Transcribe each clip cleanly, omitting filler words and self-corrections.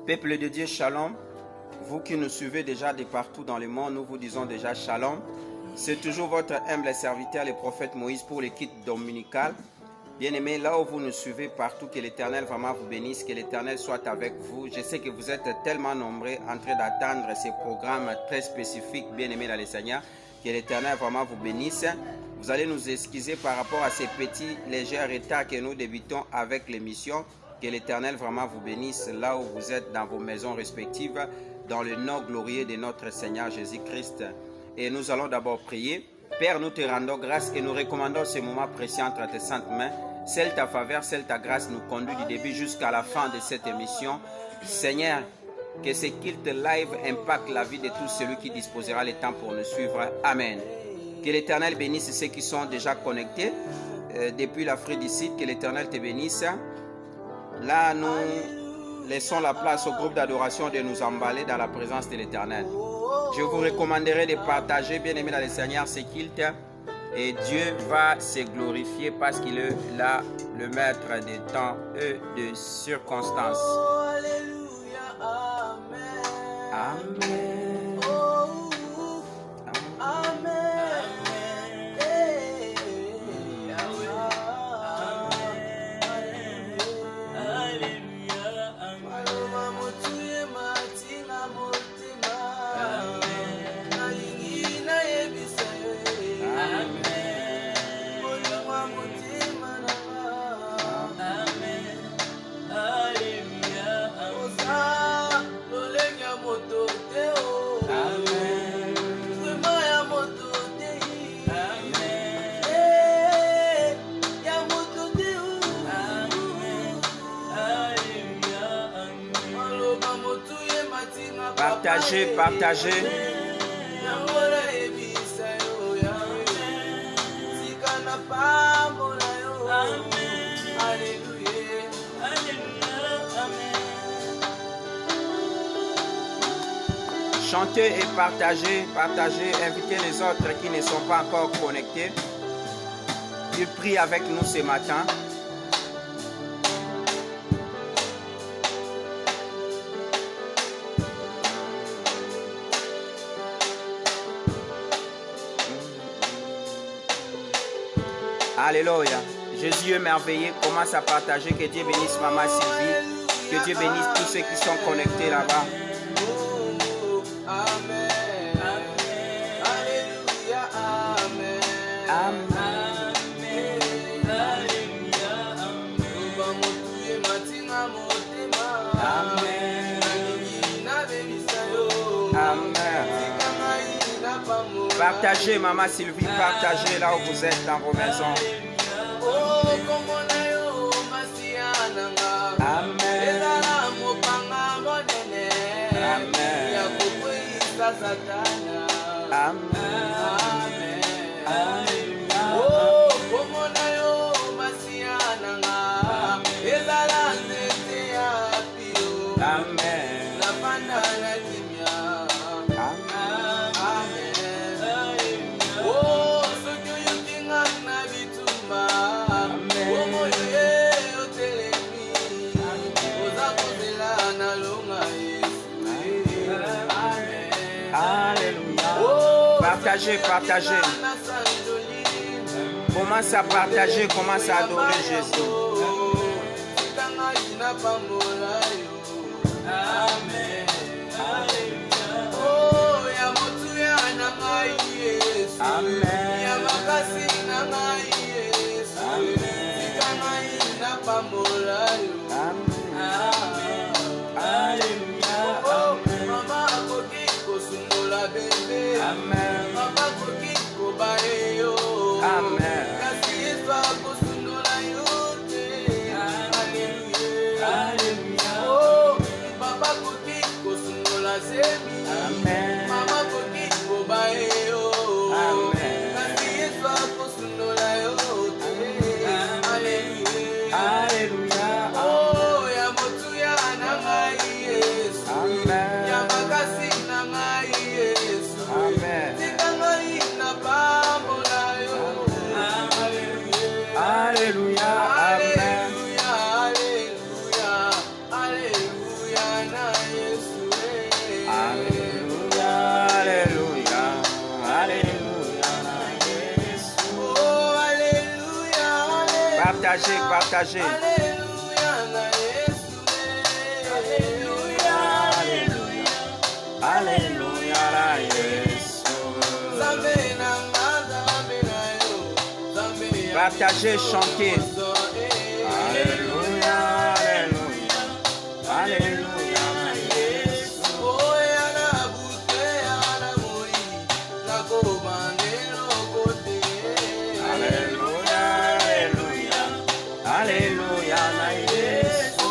Peuple de Dieu, shalom. Vous qui nous suivez déjà de partout dans le monde, nous vous disons déjà shalom. C'est toujours votre humble serviteur, le prophète Moïse, pour l'équipe dominicale. Bien-aimés, là où vous nous suivez partout, que l'Éternel vraiment vous bénisse, que l'Éternel soit avec vous. Je sais que vous êtes tellement nombreux en train d'attendre ces programmes très spécifiques, bien-aimés dans le Seigneur. Que l'Éternel vraiment vous bénisse. Vous allez nous excuser par rapport à ces petits légers retards que nous débutons avec l'émission. Que l'Éternel vraiment vous bénisse là où vous êtes dans vos maisons respectives, dans le nom glorieux de notre Seigneur Jésus-Christ. Et nous allons d'abord prier. Père, nous te rendons grâce et nous recommandons ce moment précieux entre tes saintes mains. Celle ta faveur, celle ta grâce nous conduit du début jusqu'à la fin de cette émission. Seigneur, que ce culte live impacte la vie de tout celui qui disposera le temps pour nous suivre. Amen. Que l'Éternel bénisse ceux qui sont déjà connectés depuis l'Afrique du Sud. Que l'Éternel te bénisse. Là, nous laissons la place au groupe d'adoration de nous emballer dans la présence de l'Éternel. Je vous recommanderai de partager, bien aimé dans le Seigneur, ce culte. Et Dieu va se glorifier parce qu'il est là, le maître des temps et des circonstances. Amen. Partagez, partagez. Chantez et partagez, partagez, invitez les autres qui ne sont pas encore connectés. Ils prient avec nous ce matin. Alléluia. Jésus est merveilleux. Commence à partager. Que Dieu bénisse Maman Sylvie. Que Dieu bénisse tous ceux qui sont connectés là-bas. Amen. Alléluia. Amen. Amen. Amen. Partagez, Maman Sylvie, partagez là où vous êtes dans vos maisons. Amen. Partagez, partagez. Commence à partager, commence à adorer Jésus. Amen. Amen. Partagez, partagez. Alléluia, la Yesu. Partagez, chantez. Alléluia, alléluia, alléluia, la Yesu. Alléluia, alléluia, alléluia, la Yesu.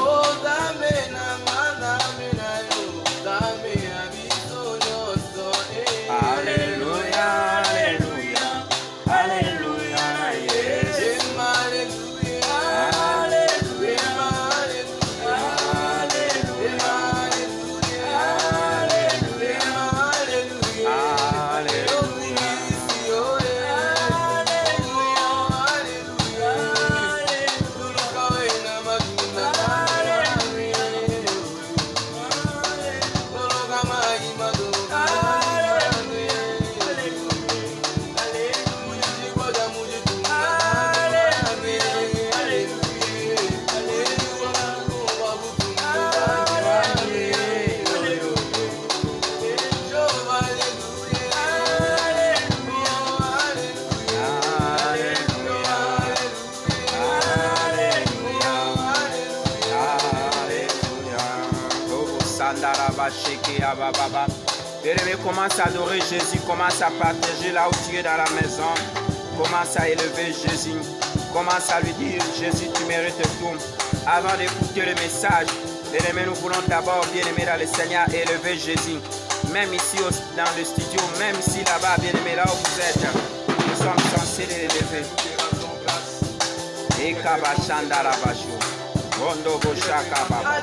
Alléluia, alléluia, alléluia, la Yesu. Bien-aimé, commence à adorer Jésus, commence à partager là où tu es dans la maison, commence à élever Jésus, commence à lui dire, Jésus, tu mérites tout. Avant d'écouter le message, bien-aimé, nous voulons d'abord, bien-aimé dans le Seigneur, élever Jésus. Même ici dans le studio, même ici là-bas, bien-aimé, là où vous êtes, nous sommes censés l'élever. Et Kabachanda la Basho. Rondo Boshaka Baba.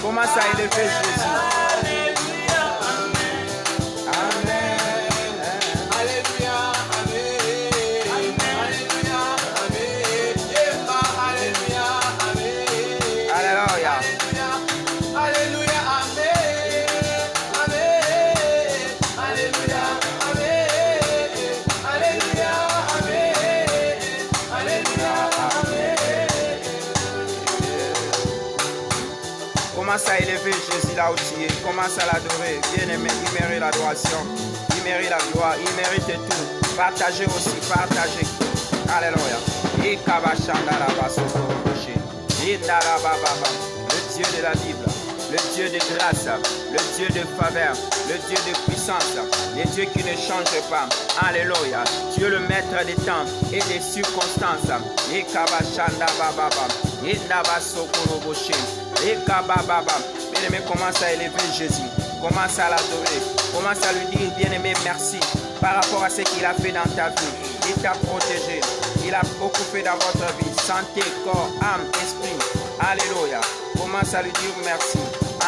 Commence à élever Jésus. Commence à élever Jésus là où tu es. Commence à l'adorer. Bien-aimé, il mérite l'adoration. Il mérite la gloire. Il mérite tout. Partagez aussi. Partagez. Alléluia. Le Dieu de la Bible, le Dieu de grâce, le Dieu de faveur, le Dieu de puissance, le Dieu qui ne change pas. Alléluia. Dieu le maître des temps et des circonstances. Bien-aimé, commence à élever Jésus. Commence à l'adorer. Commence à lui dire, bien-aimé, merci par rapport à ce qu'il a fait dans ta vie. Il t'a protégé. Il a beaucoup fait dans votre vie. Santé, corps, âme, esprit. Alléluia. Commence à lui dire merci.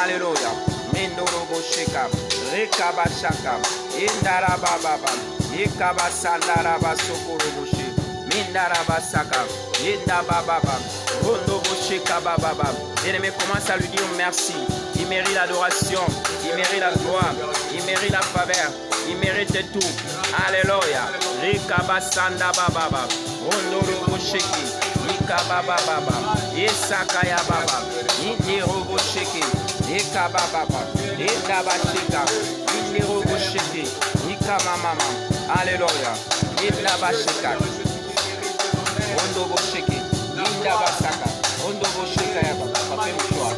Alléluia. Mendorobo sheka. Rekaba shaka. Indaraba baba. Ekaba sandaraba sokorobo she. Mindaraba saka. Indaba baba. Rondobo sheka baba. Bien-aimé, commence à lui dire merci. Il mérite l'adoration. Il mérite la gloire. Il mérite la faveur. Il mérite tout. Alléluia. Rekaba sandaba baba. Rondobo sheki. Ikaba baba. Esakaya baba. Indirobo sheki. Ekaba baba. Indaba sheka. Indirobo sheki. Ikama mama. Alléluia. Indaba sheka. Rondobo sheki. Indaba saka. Rondobo sheka ya baba. Fais le choix.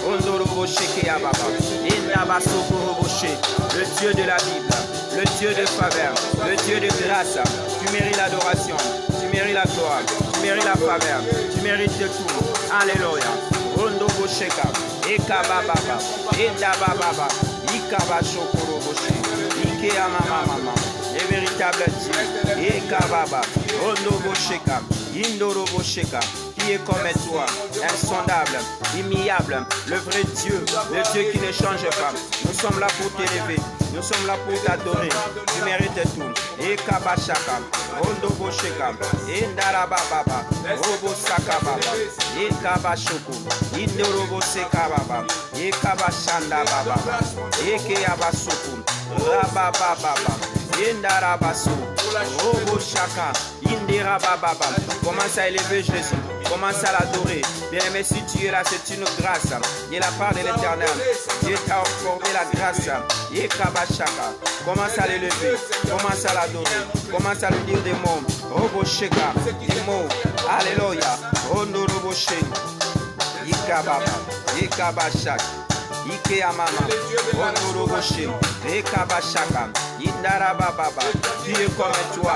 Rondobo sheki ya baba. Indaba sokorobo sheki. Le Dieu de la Bible. Le Dieu de faveur. Le Dieu de grâce. Tu mérites l'adoration. Tu mérites la gloire. Tu mérites la faveur. Tu mérites tout. Alléluia. Rondobo sheka. Ekaba baba. Indaba baba. Ikaba shokorobo sheki. Ike mama mama. Le véritable Dieu. Ekaba baba. Rondobo sheka. Indorobo sheka. Qui est comme toi, insondable, immuable, le vrai Dieu, le Dieu qui ne change pas. Nous sommes là pour t'élever, nous sommes là pour t'adorer. Tu mérites tout. Ekaba shaka, Rondobo sheka, Indaraba baba, Robo saka baba, Ekaba shoko, Indorobo seka baba, Ekaba shanda baba, Ekeyaba soko, Rababa baba, Indarabaso, Robo shaka, Indiraba baba. Commence à élever Jésus. Commence à l'adorer. Bien-aimé, si tu es là, c'est une grâce. De la part de l'Éternel. Dieu t'a accordé la grâce. Yekabashaka. Commence à l'élever. Commence à l'adorer. Commence à lui dire des mots. Robo sheka. Des mots. Alléluia. Rondo robo sheka. Yekababa. Yekabashaka. Ikeyamama. Rondo robo sheka. Yekabashaka. Indaraba baba. Dieu est comme toi.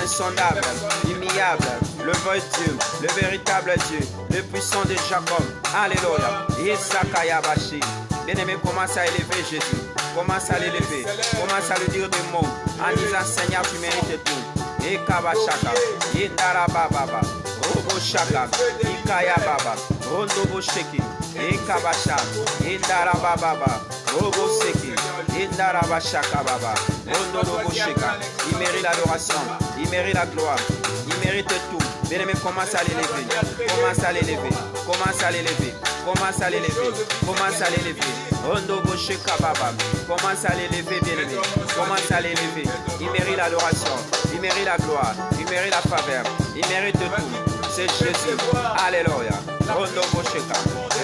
Insondable. Immuable. Le vrai Dieu, le véritable Dieu, le puissant de Jacob. Alléluia. Isakayabashi. Bien-aimé, commence à élever Jésus. Commence à l'élever. Commence à lui dire des mots. En disant, Seigneur, tu mérites tout. Ekabashaka. Indaraba baba. Robo shaka. Ikaya baba. Rondobo sheki. Ekabasha. Indaraba baba. Robo seki. Indaraba shaka baba. Rondobo sheka. Il mérite l'adoration. Il mérite la gloire. Il mérite tout. Bien-aimé, commence à l'élever. Commence à l'élever. Commence à l'élever. Commence à l'élever. Commence à l'élever. Rondobo sheka baba. Commence à l'élever, bien-aimé. Commence à l'élever. Il mérite l'adoration. Il mérite la gloire. Il mérite la faveur. Il mérite tout. C'est Jésus. Alléluia. Rondobo sheka.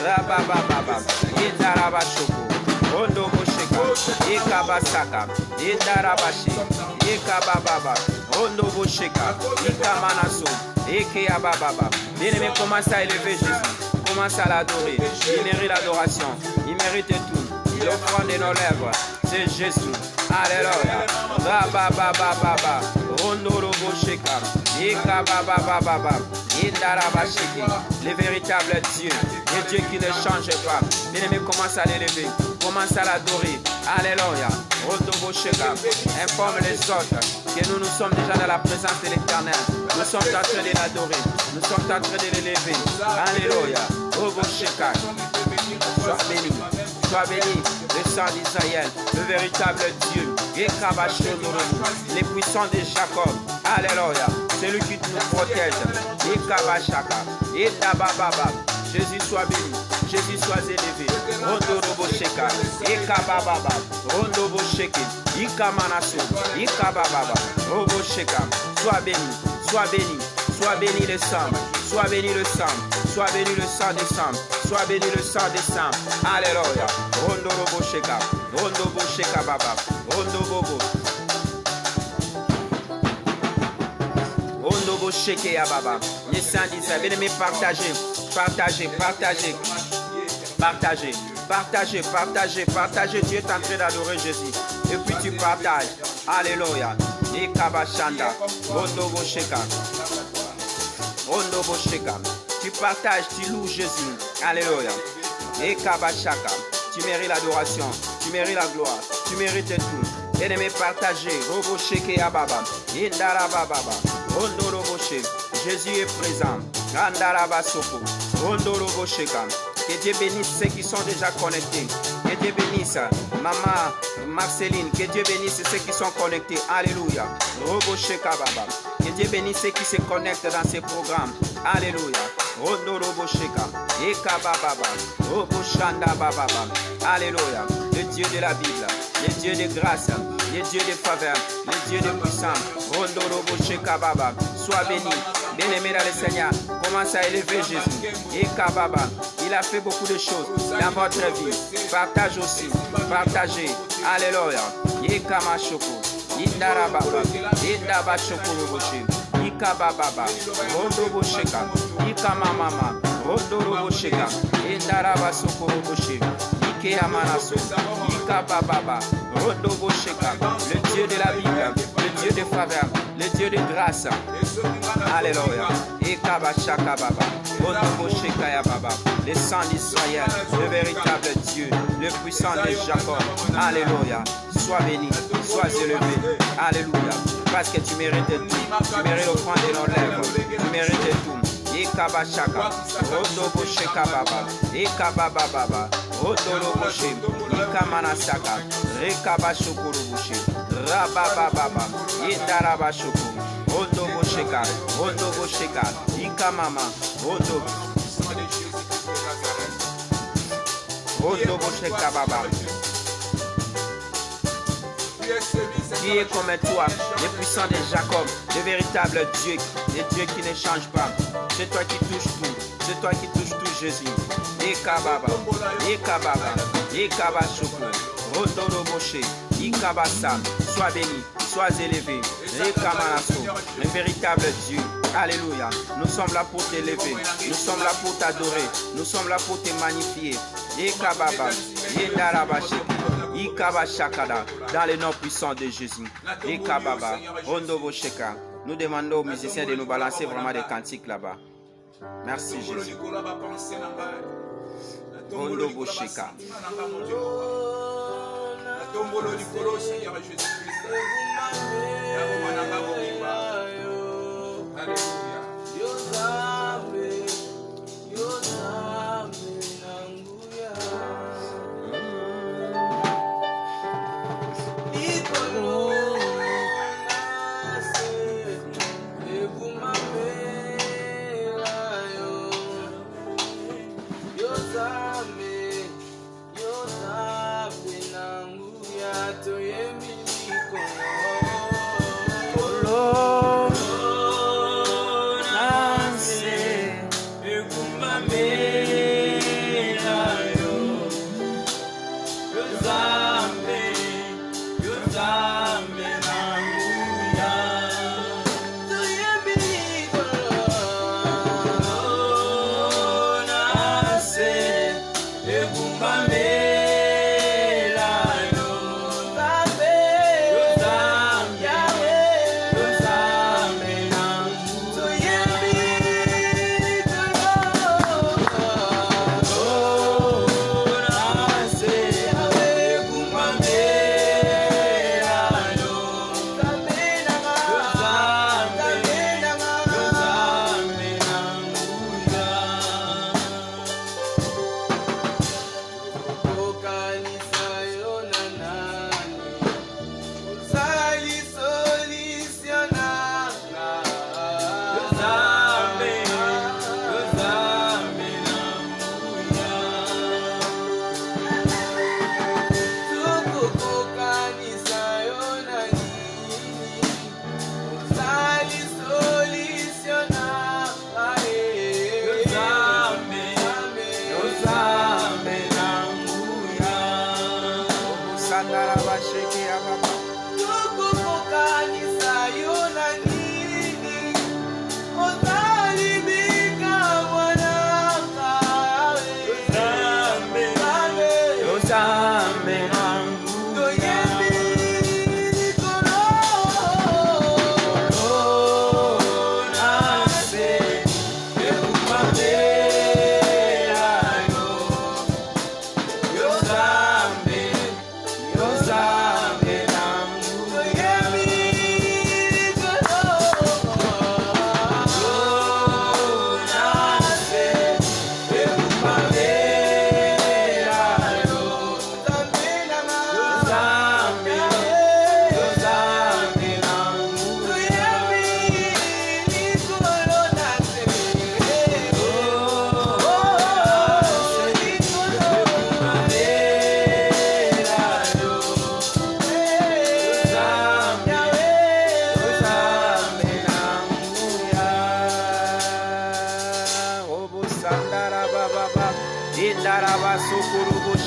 Rababa baba. Indaraba shoko. Rondobo sheka. Ikabasaka. Indarabashi. Ikabababa. Rondobo sheka. Ikamanaso. Ekeyabababa. Bien-aimé, commence à élever Jésus. Commence à l'adorer. Il mérite l'adoration. Il mérite tout. L'offrande de nos lèvres. C'est Jésus. Alléluia. Rababababa. Rondorobo sheka. Ikabababa. Indarabashiki. Le véritable Dieu. Le Dieu qui ne change pas. Bien-aimé, commence à l'élever. Commence à l'adorer. Alléluia. Rondobo sheka. Informe les autres que nous sommes déjà dans la présence de l'Éternel. Nous sommes en train de l'adorer. Nous sommes en train de l'élever. Alléluia. Robo sheka. Sois béni. Sois béni. Le sang d'Israël. Le véritable Dieu. Les puissants de Jacob. Alléluia. Celui qui nous protège. Ekabashaka. Etabababa. Jésus soit béni. Jésus soit élevé. Rondorobo sheka. Ekabababa. Rondobo sheki. Ikamanaso. Ikabababa. Robo sheka. Sois béni. Sois béni. Sois béni le sang. Sois béni le sang. Sois béni le sang des sangs. Sois béni le sang des sangs. Alléluia. Rondo robo sheka. Rondo bo sheka baba. Rondo bobo. Rondo bo sheke ya baba. Les saints d'Israël. Bien-aimés, partagez. Partagez. Partagez. Partagez. Partagez, partagez, partagez. Tu es en train d'adorer Jésus. Et puis tu partages. Alléluia. Et kabashanda. Rondo bo sheka. Rondo bo sheka. Tu partages, tu loues Jésus. Alléluia. Et kabashaka. Tu mérites l'adoration. Tu mérites la gloire. Tu mérites tout. Bien-aimé, partagez. Robo sheke ya baba. Indara baba. Rondo robo sheka. Jésus est présent. Andara basoko. Rondo robo sheka. Que Dieu bénisse ceux qui sont déjà connectés. Que Dieu bénisse Maman Marceline. Que Dieu bénisse ceux qui sont connectés. Alléluia. Robo sheka baba. Que Dieu bénisse ceux qui se connectent dans ces programmes. Alléluia. Rondo robo sheka. Eka baba. Robo shanda baba. Alléluia. Le Dieu de la Bible. Le Dieu de grâce. Le Dieu de faveur. Le Dieu de puissance. Rondo robo sheka baba. Sois béni. Bien-aimé dans le Seigneur. Commence à élever Jésus. Eka baba. Il a fait beaucoup de choses dans votre vie. Partage aussi. Partagez. Alléluia. Eka mashoko. Indara baba. Indaba shoko roboshi. Ika baba. Rondo bosheka. Ika mama. Rondo robosheka. Indara basoko roboshi. Ike amanaso. Ika baba. Rondo bosheka. Le Dieu de la Bible. Le Dieu de faveur. Le Dieu de grâce. Alléluia. Ika bashaka baba. Rondo bosheka ya baba. Le sang d'Israël, le véritable Dieu, le puissant de Jacob. Alléluia. Sois béni, sois élevé. Alléluia. Parce que tu mérites tout. Tu mérites le point de nos lèvres. Tu mérites tout. Ekaba shaka. Rodo bosheka baba. Ekaba baba. Rodo boshe. Ikamana saka. Rekaba shokuru boshe. Rababa baba. Yedaraba shoko. Rodo bosheka. Rodo bosheka. Ikamama. Rodo. Qui est comme toi, le puissant de Jacob, le véritable Dieu, le Dieu qui ne change pas. C'est toi qui touches tout, c'est toi qui touches tout, Jésus. Ekababa, Ekababa, Ekabashoko, Rodoro Moshe, Ikabasa, sois béni, sois élevé. Ekamanaso, le véritable Dieu. Alléluia. Nous sommes là pour t'élever. Nous sommes là pour t'adorer. Nous sommes là pour te magnifier. Ekababa, Yedarabashiki, Ikabashakada, dans le nom puissant de Jésus. Ekababa, Rondobo Sheka. Nous demandons aux musiciens de nous balancer vraiment des cantiques là-bas. Merci Jésus. Rondobo Sheka.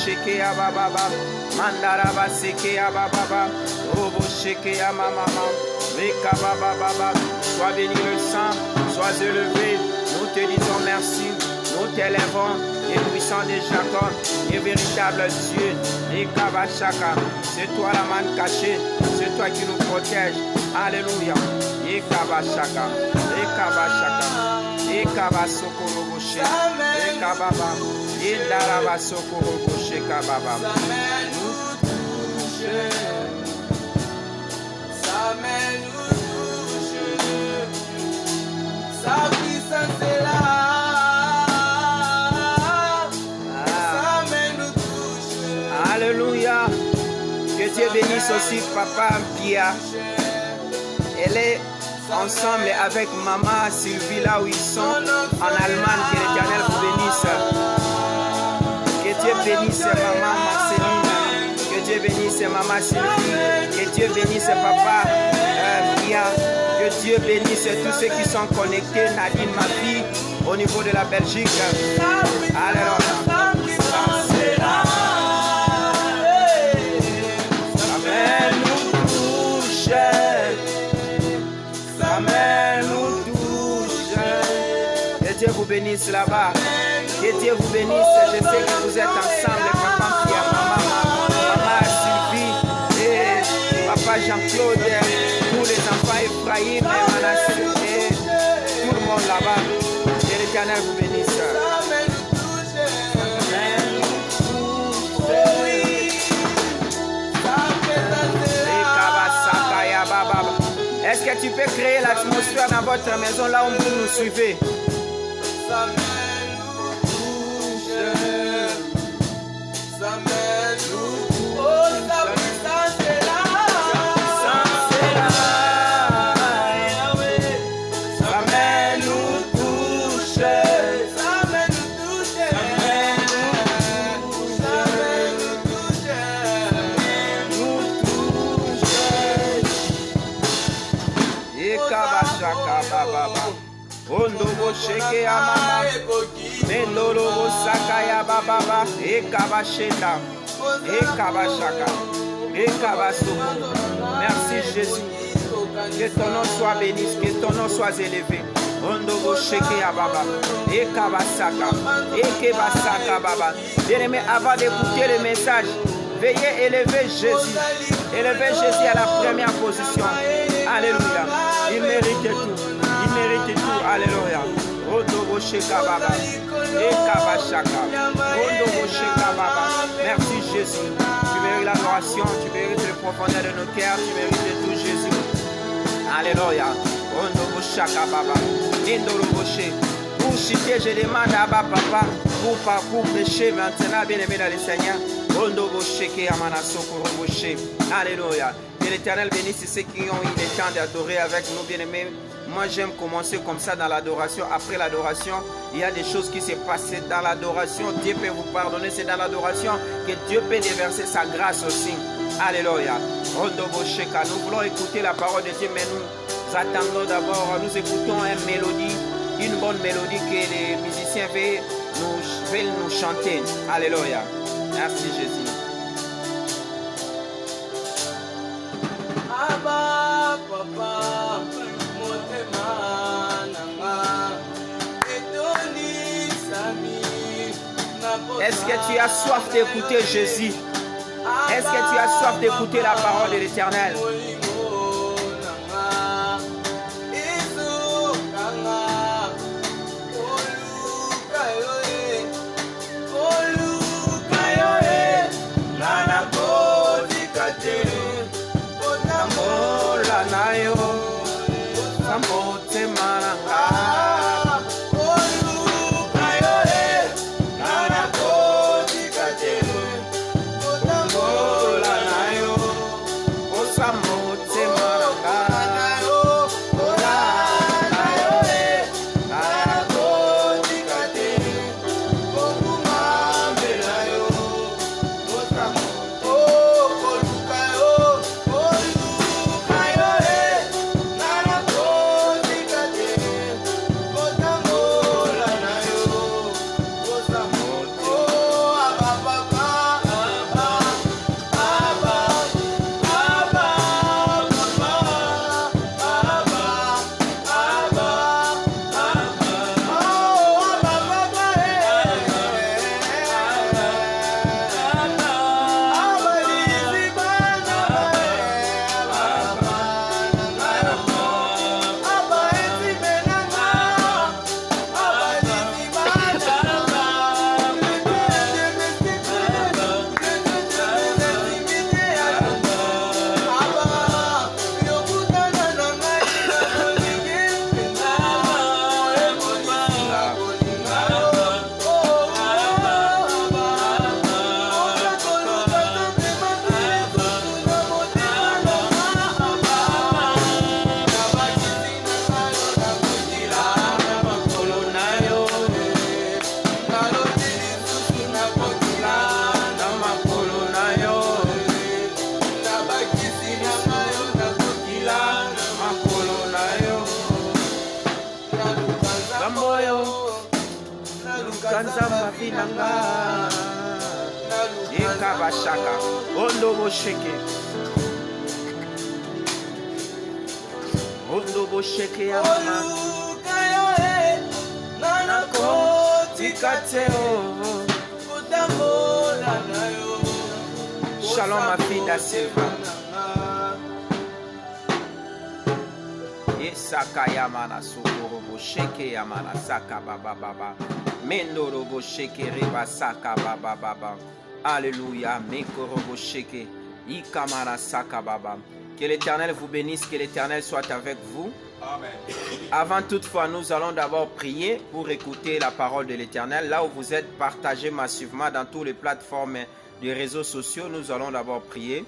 sheke ya baba. Mandara ba seke ya baba. Robo sheke ya mama. Reka baba. Sois béni le sang, sois élevé. Nous te disons merci. Nous t'élèvons, et puissant de Jacob, et véritable Dieu. Reka ba shaka. C'est toi la manne cachée. C'est toi qui nous protège. Alléluia. Reka ba shaka. Reka ba shaka. Reka ba sokoro boshe. Reka baba. Indara ba sokoro boshe ka baba. Sa main nous touche, sa puissance est là. Sa main nous touche. Alléluia. Que Dieu bénisse aussi papa Pia. Elle est ensemble avec maman Sylvie là où ils sont en Allemagne. Que l'Éternel vous bénisse. Que Dieu bénisse maman Marceline. Que Dieu bénisse maman Sylvie. Que Dieu bénisse papa Pia. Que Dieu bénisse tous ceux qui sont connectés. Nadine, ma fille, au niveau de la Belgique. Alléluia. Sa main nous touche. Sa main nous touche. Que Dieu vous bénisse là-bas. Que Dieu vous bénisse. Je sais que vous êtes ensemble, papa Pia, maman Sylvie et papa Jean-Claude, tous les enfants Ephraïm et Manassé et tout le monde là-bas. Que l'Éternel vous bénisse. Est-ce que tu peux créer l'atmosphère dans votre maison là où vous nous suivez? Sa main nous touche. Sa main nous touche. Oh, sa puissance est là. Sa main nous touche. Sa main nous touche. Sa main nous touche. Ondobo sheke ya mama, mendolobo saka ya baba, ekaba sheta, ekaba shaka, ekaba soko. Merci Jésus. Que ton nom soit béni, que ton nom soit élevé. Ondobo sheke ya baba, ekaba saka, ekaba saka baba. Bien-aimé, avant d'écouter le message, veuillez élever Jésus. Élevez Jésus à la première position. Alléluia. Il mérite tout. Il mérite tout. Alléluia. Odobo sheka baba. Ekaba shaka. Odobo sheka baba. Merci Jésus. Tu mérites l'adoration. Tu mérites le profondeur de nos cœurs. Tu mérites tout Jésus. Alléluia. Odobo shaka baba. Nindorobo she. Pour citer, je demande à papa pour prêcher maintenant, bien aimé dans le Seigneur. Alléluia. Que l'Éternel bénisse ceux qui ont eu le temps d'adorer avec nous, bien aimés. Moi, j'aime commencer comme ça dans l'adoration. Après l'adoration, il y a des choses qui se passent dans l'adoration. Dieu peut vous pardonner, c'est dans l'adoration que Dieu peut déverser sa grâce aussi. Alléluia. Nous voulons écouter la parole de Dieu, mais nous attendons d'abord, nous écoutons une mélodie, une bonne mélodie que les musiciens veulent nous chanter. Alléluia. Merci Jésus. Abba, papa, motema nanga, etoni sami, est-ce que tu as soif d'écouter Jésus? Est-ce que tu as soif d'écouter la parole de l'Éternel? Lukanzamba Finanga. Ekabashaka. Ondo Bosheke. Ondo Bosheke Yamana. Nanako Tikateo. Shalom ma fille da Silva. Saka Yamana Sokoro Bosheke Yamana Saka Baba Baba. Mendoro Bosheke Reba Saka Baba Baba. Alléluia. Mekoro Bosheke. Ikamana Saka Baba. Que l'Éternel vous bénisse, que l'Éternel soit avec vous. Amen. Avant toutefois, nous allons d'abord prier pour écouter la parole de l'Éternel. Là où vous êtes, partagez massivement dans toutes les plateformes des réseaux sociaux. Nous allons d'abord prier.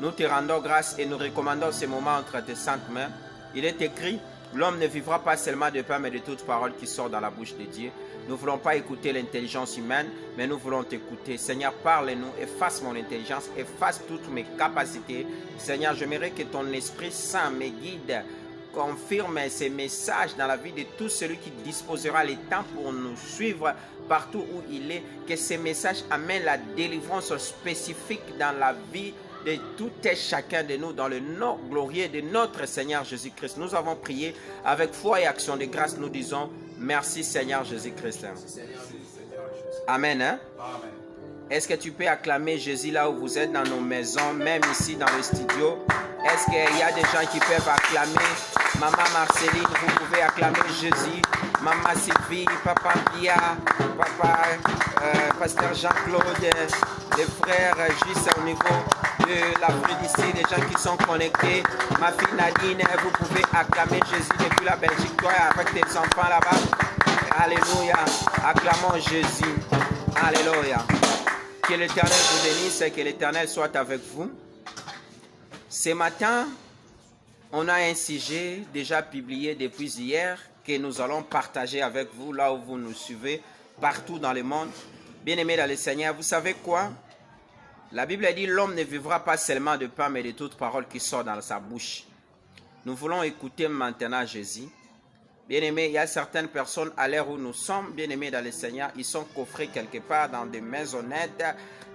Nous te rendons grâce et nous recommandons ce moment entre tes saintes mains. Il est écrit, l'homme ne vivra pas seulement de pain, mais de toute parole qui sort dans la bouche de Dieu. Nous ne voulons pas écouter l'intelligence humaine, mais nous voulons t'écouter. Seigneur, parle-nous, efface mon intelligence, efface toutes mes capacités. Seigneur, j'aimerais que ton Esprit Saint me guide, confirme ces messages dans la vie de tout celui qui disposera le temps pour nous suivre partout où il est. Que ces messages amènent la délivrance spécifique dans la vie de tout et chacun de nous dans le nom glorieux de notre Seigneur Jésus-Christ. Nous avons prié avec foi et action de grâce. Nous disons merci Seigneur Jésus-Christ. Amen. Hein? Amen. Est-ce que tu peux acclamer Jésus là où vous êtes dans nos maisons, même ici dans le studio? Est-ce qu'il y a des gens qui peuvent acclamer? Maman Marceline, vous pouvez acclamer Jésus. Maman Sylvie, Papa Pia, Papa Pasteur Jean-Claude, les frères juste au niveau de l'Afrique d'ici, des gens qui sont connectés. Ma fille Nadine, vous pouvez acclamer Jésus depuis la Belgique, toi avec tes enfants là-bas. Alléluia. Acclamons Jésus. Alléluia. Que l'Éternel vous bénisse et que l'Éternel soit avec vous. Ce matin, on a un sujet déjà publié depuis hier que nous allons partager avec vous là où vous nous suivez partout dans le monde. Bien-aimés dans le Seigneur, vous savez quoi? La Bible dit l'homme ne vivra pas seulement de pain mais de toute parole qui sort dans sa bouche. Nous voulons écouter maintenant Jésus. Bien-aimés, il y a certaines personnes à l'heure où nous sommes, bien-aimés dans le Seigneur, ils sont coffrés quelque part dans des maisonnettes,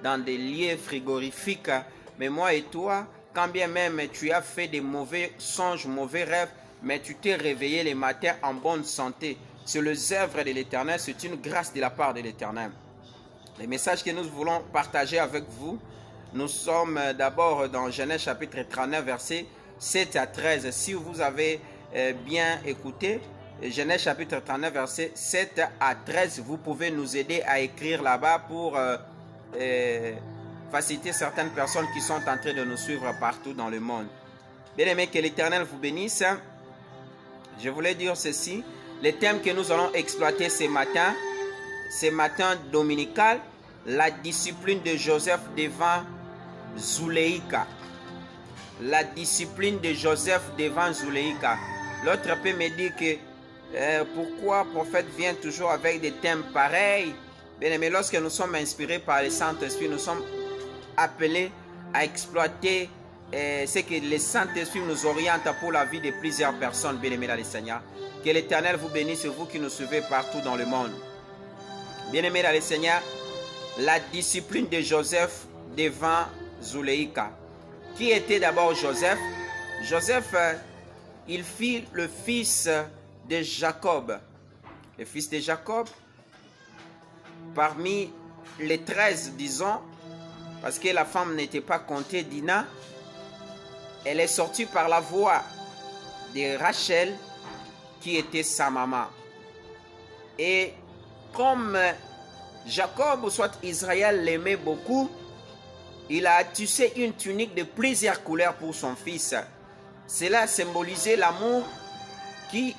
dans des lieux frigorifiques. Mais moi et toi, quand bien même tu as fait des mauvais songes, mauvais rêves, mais tu t'es réveillé le matin en bonne santé. C'est les œuvres de l'Éternel, c'est une grâce de la part de l'Éternel. Les messages que nous voulons partager avec vous, nous sommes d'abord dans Genèse chapitre 39, versets 7 à 13. Si vous avez bien écouté, Genèse chapitre 39, versets 7 à 13, vous pouvez nous aider à écrire là-bas pour faciliter certaines personnes qui sont en train de nous suivre partout dans le monde. Bien-aimés, que l'Éternel vous bénisse. Je voulais dire ceci, le thème que nous allons exploiter ce matin dominical, la discipline de Joseph devant Zuleika. La discipline de Joseph devant Zuleika. L'autre peut me dire que pourquoi le prophète vient toujours avec des thèmes pareils. Bien aimé, lorsque nous sommes inspirés par le Saint-Esprit, nous sommes appelés à exploiter ce que le Saint-Esprit nous oriente pour la vie de plusieurs personnes, bien aimés dans le Seigneur. Que l'Éternel vous bénisse, vous qui nous suivez partout dans le monde. Bien aimés dans le Seigneur, la discipline de Joseph devant Zuleika. Qui était d'abord Joseph? Joseph, il fut le fils de Jacob. Le fils de Jacob, parmi les 13, disons, parce que la femme n'était pas comptée, Dina, elle est sortie par la voie de Rachel, qui était sa maman. Et comme Jacob, ou soit Israël, l'aimait beaucoup, il a tissé une tunique de plusieurs couleurs pour son fils. Cela symbolisait l'amour qu'il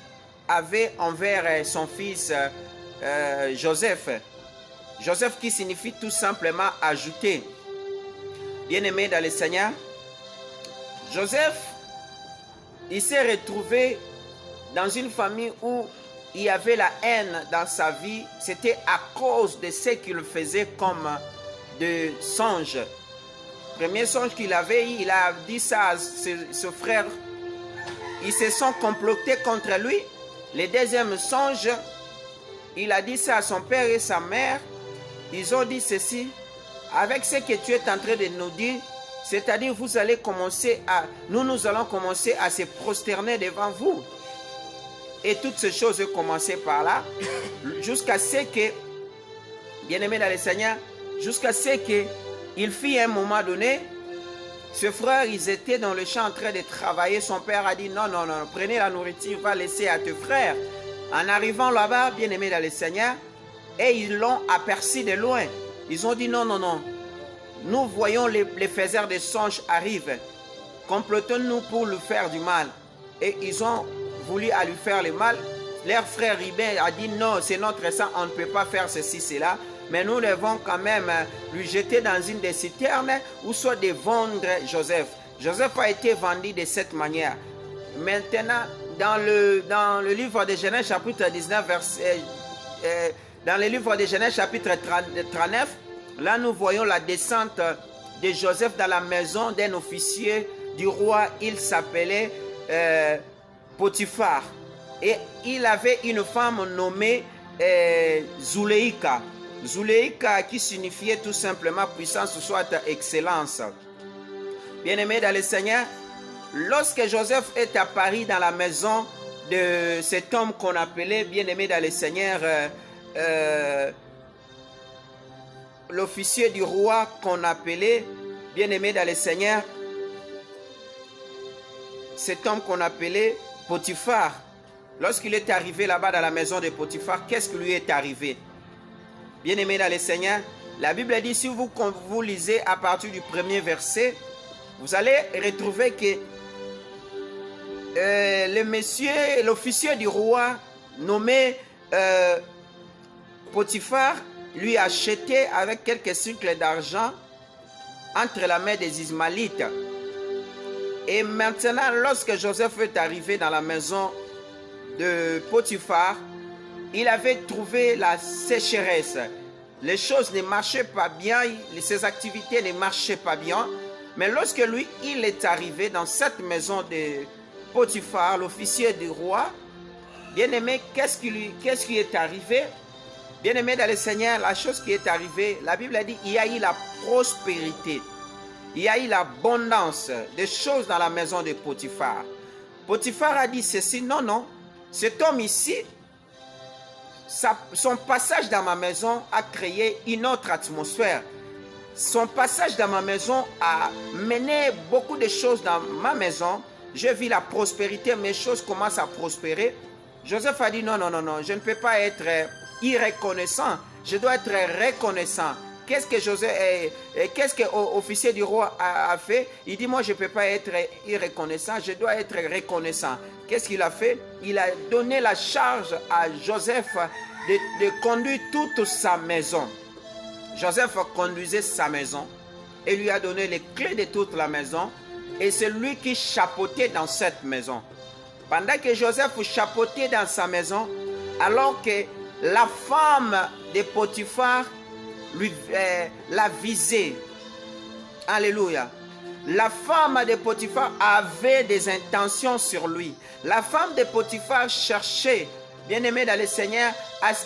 avait envers son fils Joseph. Joseph qui signifie tout simplement ajouter. Bien-aimé dans le Seigneur, Joseph, il s'est retrouvé dans une famille où il y avait la haine dans sa vie. C'était à cause de ce qu'il faisait comme de songe. Premier songe qu'il avait, il a dit ça à ses frères. Ils se sont complotés contre lui. Le deuxième songe, il a dit ça à son père et sa mère. Ils ont dit ceci, avec ce que tu es en train de nous dire, c'est-à-dire nous allons commencer à se prosterner devant vous. Et toutes ces choses ont commencé par là, jusqu'à ce que, bien-aimé dans le Seigneur, jusqu'à ce qu'il fit un moment donné, ses frères, ils étaient dans le champ en train de travailler. Son père a dit, non, non, non, prenez la nourriture, va laisser à tes frères. En arrivant là-bas, bien-aimé dans le Seigneur, et ils l'ont aperçu de loin. Ils ont dit, non, non, non, nous voyons les faiseurs de songes arrivent. Complotons-nous pour lui faire du mal. Et ils ont voulu à lui faire le mal. Leur frère Ribin a dit, non, c'est notre sang, on ne peut pas faire ceci, cela. Mais nous devons quand même lui jeter dans une des citernes ou soit de vendre Joseph. Joseph a été vendu de cette manière. Maintenant, dans le livre de Genèse chapitre 19, dans le livre de Genèse chapitre 39, là nous voyons la descente de Joseph dans la maison d'un officier du roi. Il s'appelait Potiphar. Et il avait une femme nommée Zuleika. Zuleika qui signifiait tout simplement puissance, soit excellence. Bien-aimé dans le Seigneur, lorsque Joseph est apparu dans la maison de cet homme qu'on appelait, bien-aimé dans le Seigneur, l'officier du roi qu'on appelait, bien-aimé dans le Seigneur, cet homme qu'on appelait Potiphar, lorsqu'il est arrivé là-bas dans la maison de Potiphar, qu'est-ce qui lui est arrivé? Bien-aimé dans le Seigneur, la Bible dit, si vous lisez à partir du premier verset, vous allez retrouver que l'officier du roi nommé Potiphar lui a acheté avec quelques cycles d'argent entre la main des Ismaélites. Et maintenant, lorsque Joseph est arrivé dans la maison de Potiphar, il avait trouvé la sécheresse. Les choses ne marchaient pas bien, ses activités ne marchaient pas bien. Mais lorsque lui, il est arrivé dans cette maison de Potiphar, l'officier du roi, bien-aimé, qu'est-ce qui est arrivé? Bien-aimé dans le Seigneur, la chose qui est arrivée, la Bible a dit, il y a eu la prospérité. Il y a eu l'abondance de choses dans la maison de Potiphar. Potiphar a dit ceci, non, non, cet homme ici, son passage dans ma maison a créé une autre atmosphère. Son passage dans ma maison a mené beaucoup de choses dans ma maison. J'ai vu la prospérité, mes choses commencent à prospérer. Joseph a dit non, non, non, non, je ne peux pas être irreconnaissant. Je dois être reconnaissant. Qu'est-ce que l'officier du roi a fait? Il dit, moi, je ne peux pas être irreconnaissant, je dois être reconnaissant. Qu'est-ce qu'il a fait? Il a donné la charge à Joseph de conduire toute sa maison. Joseph conduisait sa maison et lui a donné les clés de toute la maison. Et c'est lui qui chapeautait dans cette maison. Pendant que Joseph chapeautait dans sa maison, alors que la femme de Potiphar l'a visé. Alléluia. La femme de Potiphar avait des intentions sur lui. La femme de Potiphar cherchait, bien-aimé dans le Seigneur, à ce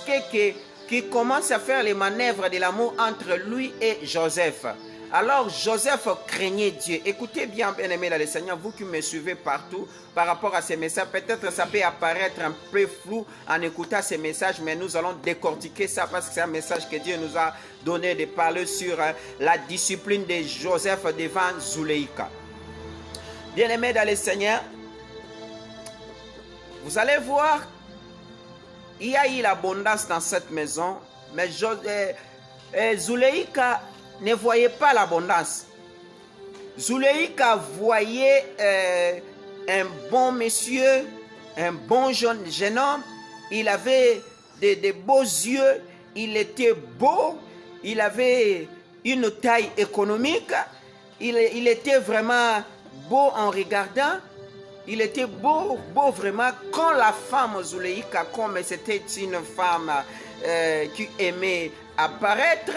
qu'il commence à faire les manœuvres de l'amour entre lui et Joseph. Alors Joseph craignait Dieu. Écoutez bien, bien-aimé dans le Seigneur, vous qui me suivez partout par rapport à ces messages. Peut-être ça peut apparaître un peu flou en écoutant ces messages, mais nous allons décortiquer ça parce que c'est un message que Dieu nous a donné de parler sur la discipline de Joseph devant Zuleika. Bien-aimé dans le Seigneur, vous allez voir, il y a eu l'abondance dans cette maison, mais Zuleika ne voyait pas l'abondance. Zuleika voyait un bon monsieur, un bon jeune homme. Il avait de beaux yeux, il était beau, il avait une taille économique, il était vraiment beau en regardant. Il était beau vraiment. Quand la femme Zuleika, comme c'était une femme qui aimait apparaître,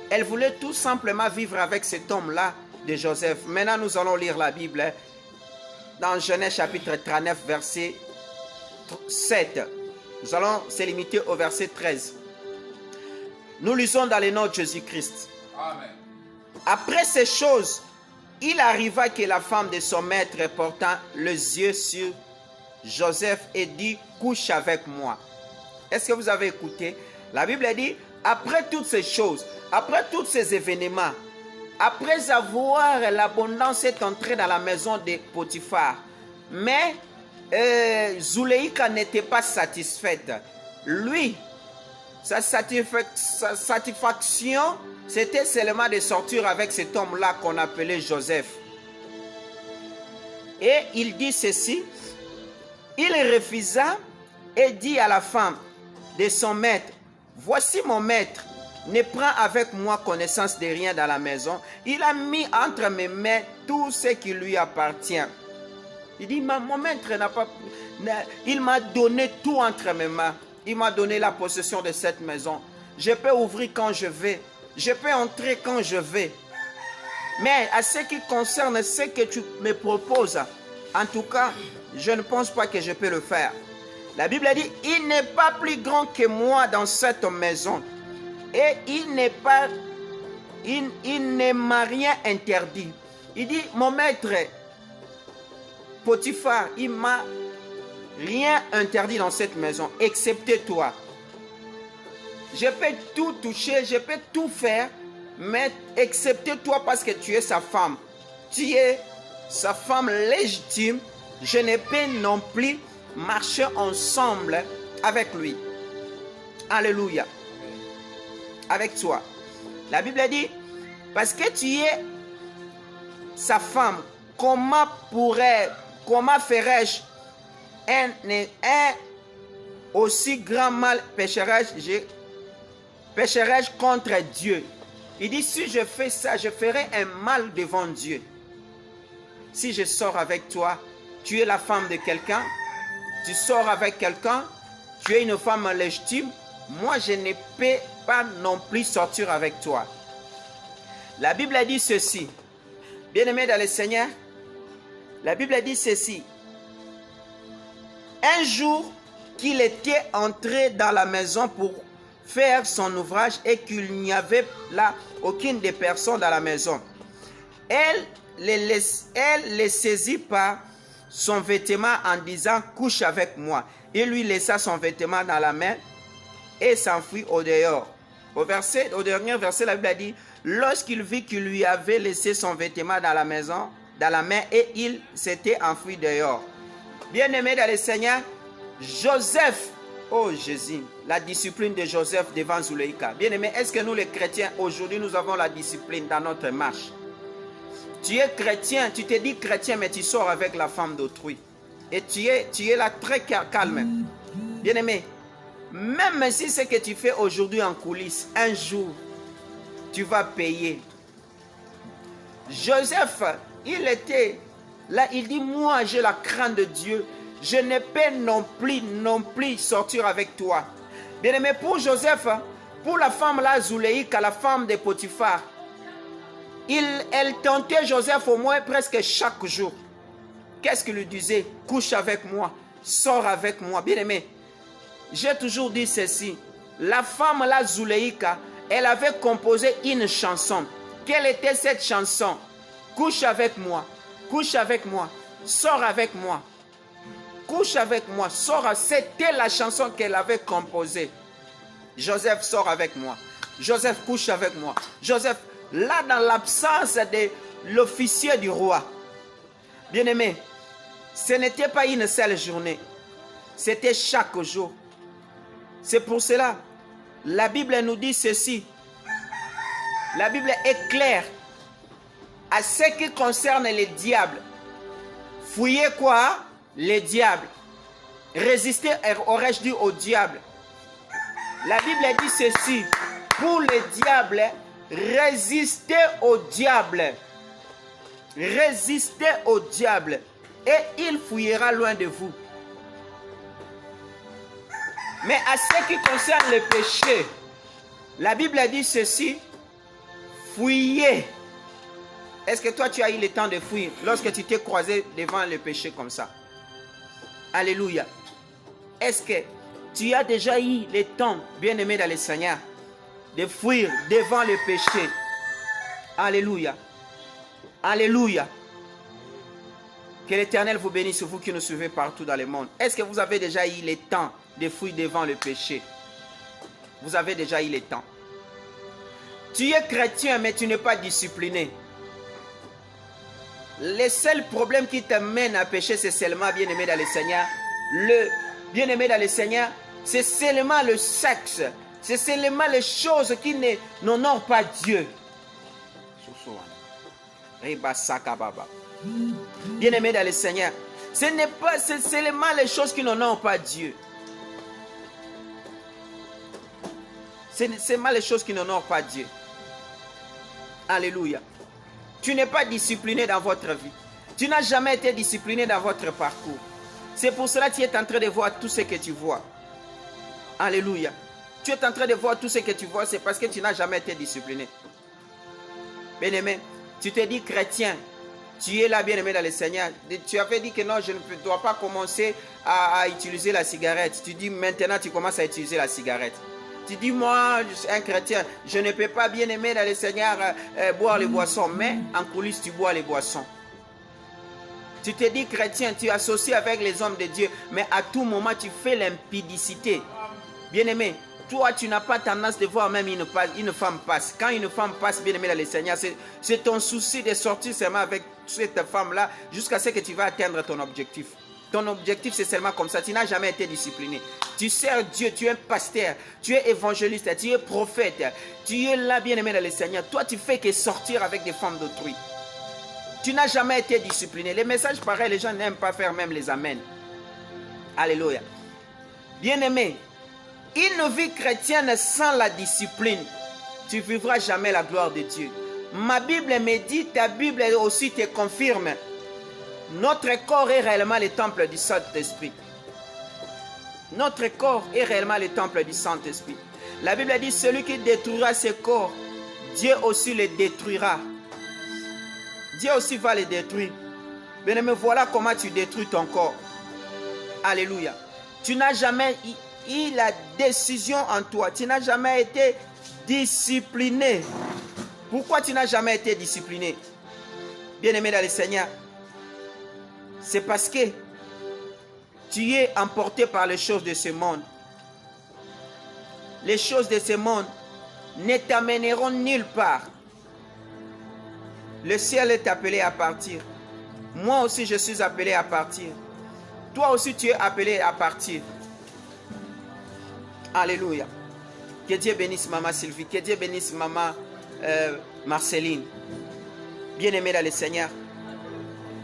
elle voulait tout simplement vivre avec cet homme-là de Joseph. Maintenant, nous allons lire la Bible dans Genèse chapitre 39, verset 7. Nous allons se limiter au verset 13. Nous lisons dans le nom de Jésus-Christ. Amen. Après ces choses, il arriva que la femme de son maître portant les yeux sur Joseph et dit, couche avec moi. Est-ce que vous avez écouté? La Bible dit, après toutes ces choses, après tous ces événements, après avoir l'abondance est entrée dans la maison de Potiphar, mais Zuleika n'était pas satisfaite. Lui, sa satisfaction, c'était seulement de sortir avec cet homme-là qu'on appelait Joseph. Et il dit ceci, il refusa et dit à la femme de son maître, voici mon maître, ne prends avec moi connaissance de rien dans la maison. Il a mis entre mes mains tout ce qui lui appartient. Il dit, mon maître il m'a donné tout entre mes mains. Il m'a donné la possession de cette maison. Je peux ouvrir quand je vais. Je peux entrer quand je vais. Mais à ce qui concerne ce que tu me proposes, en tout cas, je ne pense pas que je peux le faire. La Bible dit, il n'est pas plus grand que moi dans cette maison. Et il ne m'a rien interdit. Il dit, mon maître, Potiphar, il m'a rien interdit dans cette maison, excepté toi. Je peux tout toucher, je peux tout faire, mais excepté toi parce que tu es sa femme. Tu es sa femme légitime. Je ne peux non plus marcher ensemble avec lui. Alléluia. Avec toi. La Bible dit, parce que tu es sa femme, comment ferais-je un aussi grand mal pécherais-je contre Dieu? Il dit, si je fais ça, je ferai un mal devant Dieu. Si je sors avec toi, tu es la femme de quelqu'un, tu sors avec quelqu'un, tu es une femme légitime, moi je ne peux pas non plus sortir avec toi. La Bible dit ceci, bien-aimés dans le Seigneur, la Bible dit ceci. Un jour qu'il était entré dans la maison pour faire son ouvrage et qu'il n'y avait là aucune des personnes dans la maison, elle le saisit par son vêtement en disant, couche avec moi. Il lui laissa son vêtement dans la main et s'enfuit au dehors. Au dernier verset, la Bible a dit, lorsqu'il vit qu'il lui avait laissé son vêtement dans la maison, dans la main, et il s'était enfui dehors. Bien-aimé dans le Seigneur, Joseph, oh Jésus, la discipline de Joseph devant Zuleika. Bien-aimé, est-ce que nous les chrétiens, aujourd'hui, nous avons la discipline dans notre marche? Tu es chrétien, tu te dis chrétien, mais tu sors avec la femme d'autrui. Et tu es là très calme. Bien-aimé, même si ce que tu fais aujourd'hui en coulisses, un jour, tu vas payer. Joseph, il était là, il dit, moi j'ai la crainte de Dieu. Je ne peux non plus sortir avec toi. Bien-aimé, pour Joseph, pour la femme là, Zuleika, la femme de Potiphar, elle tentait Joseph au moins presque chaque jour. Qu'est-ce qu'il lui disait? Couche avec moi, sors avec moi. Bien-aimé, j'ai toujours dit ceci. La femme là, Zuleika, elle avait composé une chanson. Quelle était cette chanson? Couche avec moi, sors avec moi. Couche avec moi, sors. C'était la chanson qu'elle avait composée. Joseph, sort avec moi. Joseph, couche avec moi. Joseph, là dans l'absence de l'officier du roi. Bien-aimé, ce n'était pas une seule journée. C'était chaque jour. C'est pour cela, la Bible nous dit ceci. La Bible est claire. À ce qui concerne les diables. Fouillez quoi? Les diables. Résister, aurais-je dit, au diable. La Bible dit ceci. Pour les diables, résistez au diable. Résistez au diable. Et il fouillera loin de vous. Mais à ce qui concerne le péché, la Bible dit ceci. Fouillez. Est-ce que toi tu as eu le temps de fouiller lorsque tu t'es croisé devant le péché comme ça? Alléluia. Est-ce que Tu as déjà eu le temps, bien-aimé dans le Seigneur, de fuir devant le péché. Alléluia. Alléluia. Que l'Éternel vous bénisse, vous qui nous suivez partout dans le monde. Est-ce que vous avez déjà eu le temps de fuir devant le péché? Vous avez déjà eu le temps. Tu es chrétien, mais tu n'es pas discipliné. Le seul problème qui te mène à pécher, c'est seulement, bien-aimé dans le Seigneur, le bien-aimé dans le Seigneur, c'est seulement le sexe. C'est seulement les choses qui n'honorent pas Dieu. Bien-aimé dans le Seigneur, ce n'est pas seulement les choses qui n'honorent pas Dieu. C'est seulement les choses qui n'honorent pas Dieu. Alléluia. Tu n'es pas discipliné dans votre vie. Tu n'as jamais été discipliné dans votre parcours. C'est pour cela que tu es en train de voir tout ce que tu vois. Alléluia. Tu es en train de voir tout ce que tu vois, c'est parce que tu n'as jamais été discipliné. Bien-aimé, tu te dis chrétien. Tu es là, bien-aimé dans le Seigneur. Tu avais dit que non, je ne dois pas commencer à utiliser la cigarette. Tu dis maintenant, tu commences à utiliser la cigarette. Tu dis, moi, je suis un chrétien, je ne peux pas, bien aimer dans le Seigneur, boire les boissons. Mais en coulisses, tu bois les boissons. Tu te dis chrétien, tu associes avec les hommes de Dieu, mais à tout moment, tu fais l'impudicité. Bien aimé, toi, tu n'as pas tendance de voir même une femme passe. Quand une femme passe, bien aimé dans le Seigneur, c'est ton souci de sortir seulement avec cette femme-là jusqu'à ce que tu vas atteindre ton objectif. Ton objectif, c'est seulement comme ça. Tu n'as jamais été discipliné. Tu sers Dieu, tu es un pasteur, tu es évangéliste, tu es prophète. Tu es là, bien-aimé dans le Seigneur. Toi, tu fais que sortir avec des femmes d'autrui. Tu n'as jamais été discipliné. Les messages pareils, les gens n'aiment pas faire même les amens. Alléluia. Bien-aimé, une vie chrétienne sans la discipline, tu ne vivras jamais la gloire de Dieu. Ma Bible me dit, ta Bible aussi te confirme. Notre corps est réellement le temple du Saint-Esprit. Notre corps est réellement le temple du Saint-Esprit. La Bible dit, celui qui détruira ce corps, Dieu aussi le détruira. Dieu aussi va le détruire. Bien-aimé, voilà comment tu détruis ton corps. Alléluia. Tu n'as jamais eu la décision en toi. Tu n'as jamais été discipliné. Pourquoi tu n'as jamais été discipliné? Bien-aimé dans le Seigneur, c'est parce que tu es emporté par les choses de ce monde. Les choses de ce monde ne t'amèneront nulle part. Le ciel est appelé à partir. Moi aussi, je suis appelé à partir. Toi aussi, tu es appelé à partir. Alléluia. Que Dieu bénisse maman Sylvie. Que Dieu bénisse maman Marceline. Bien-aimé dans le Seigneur.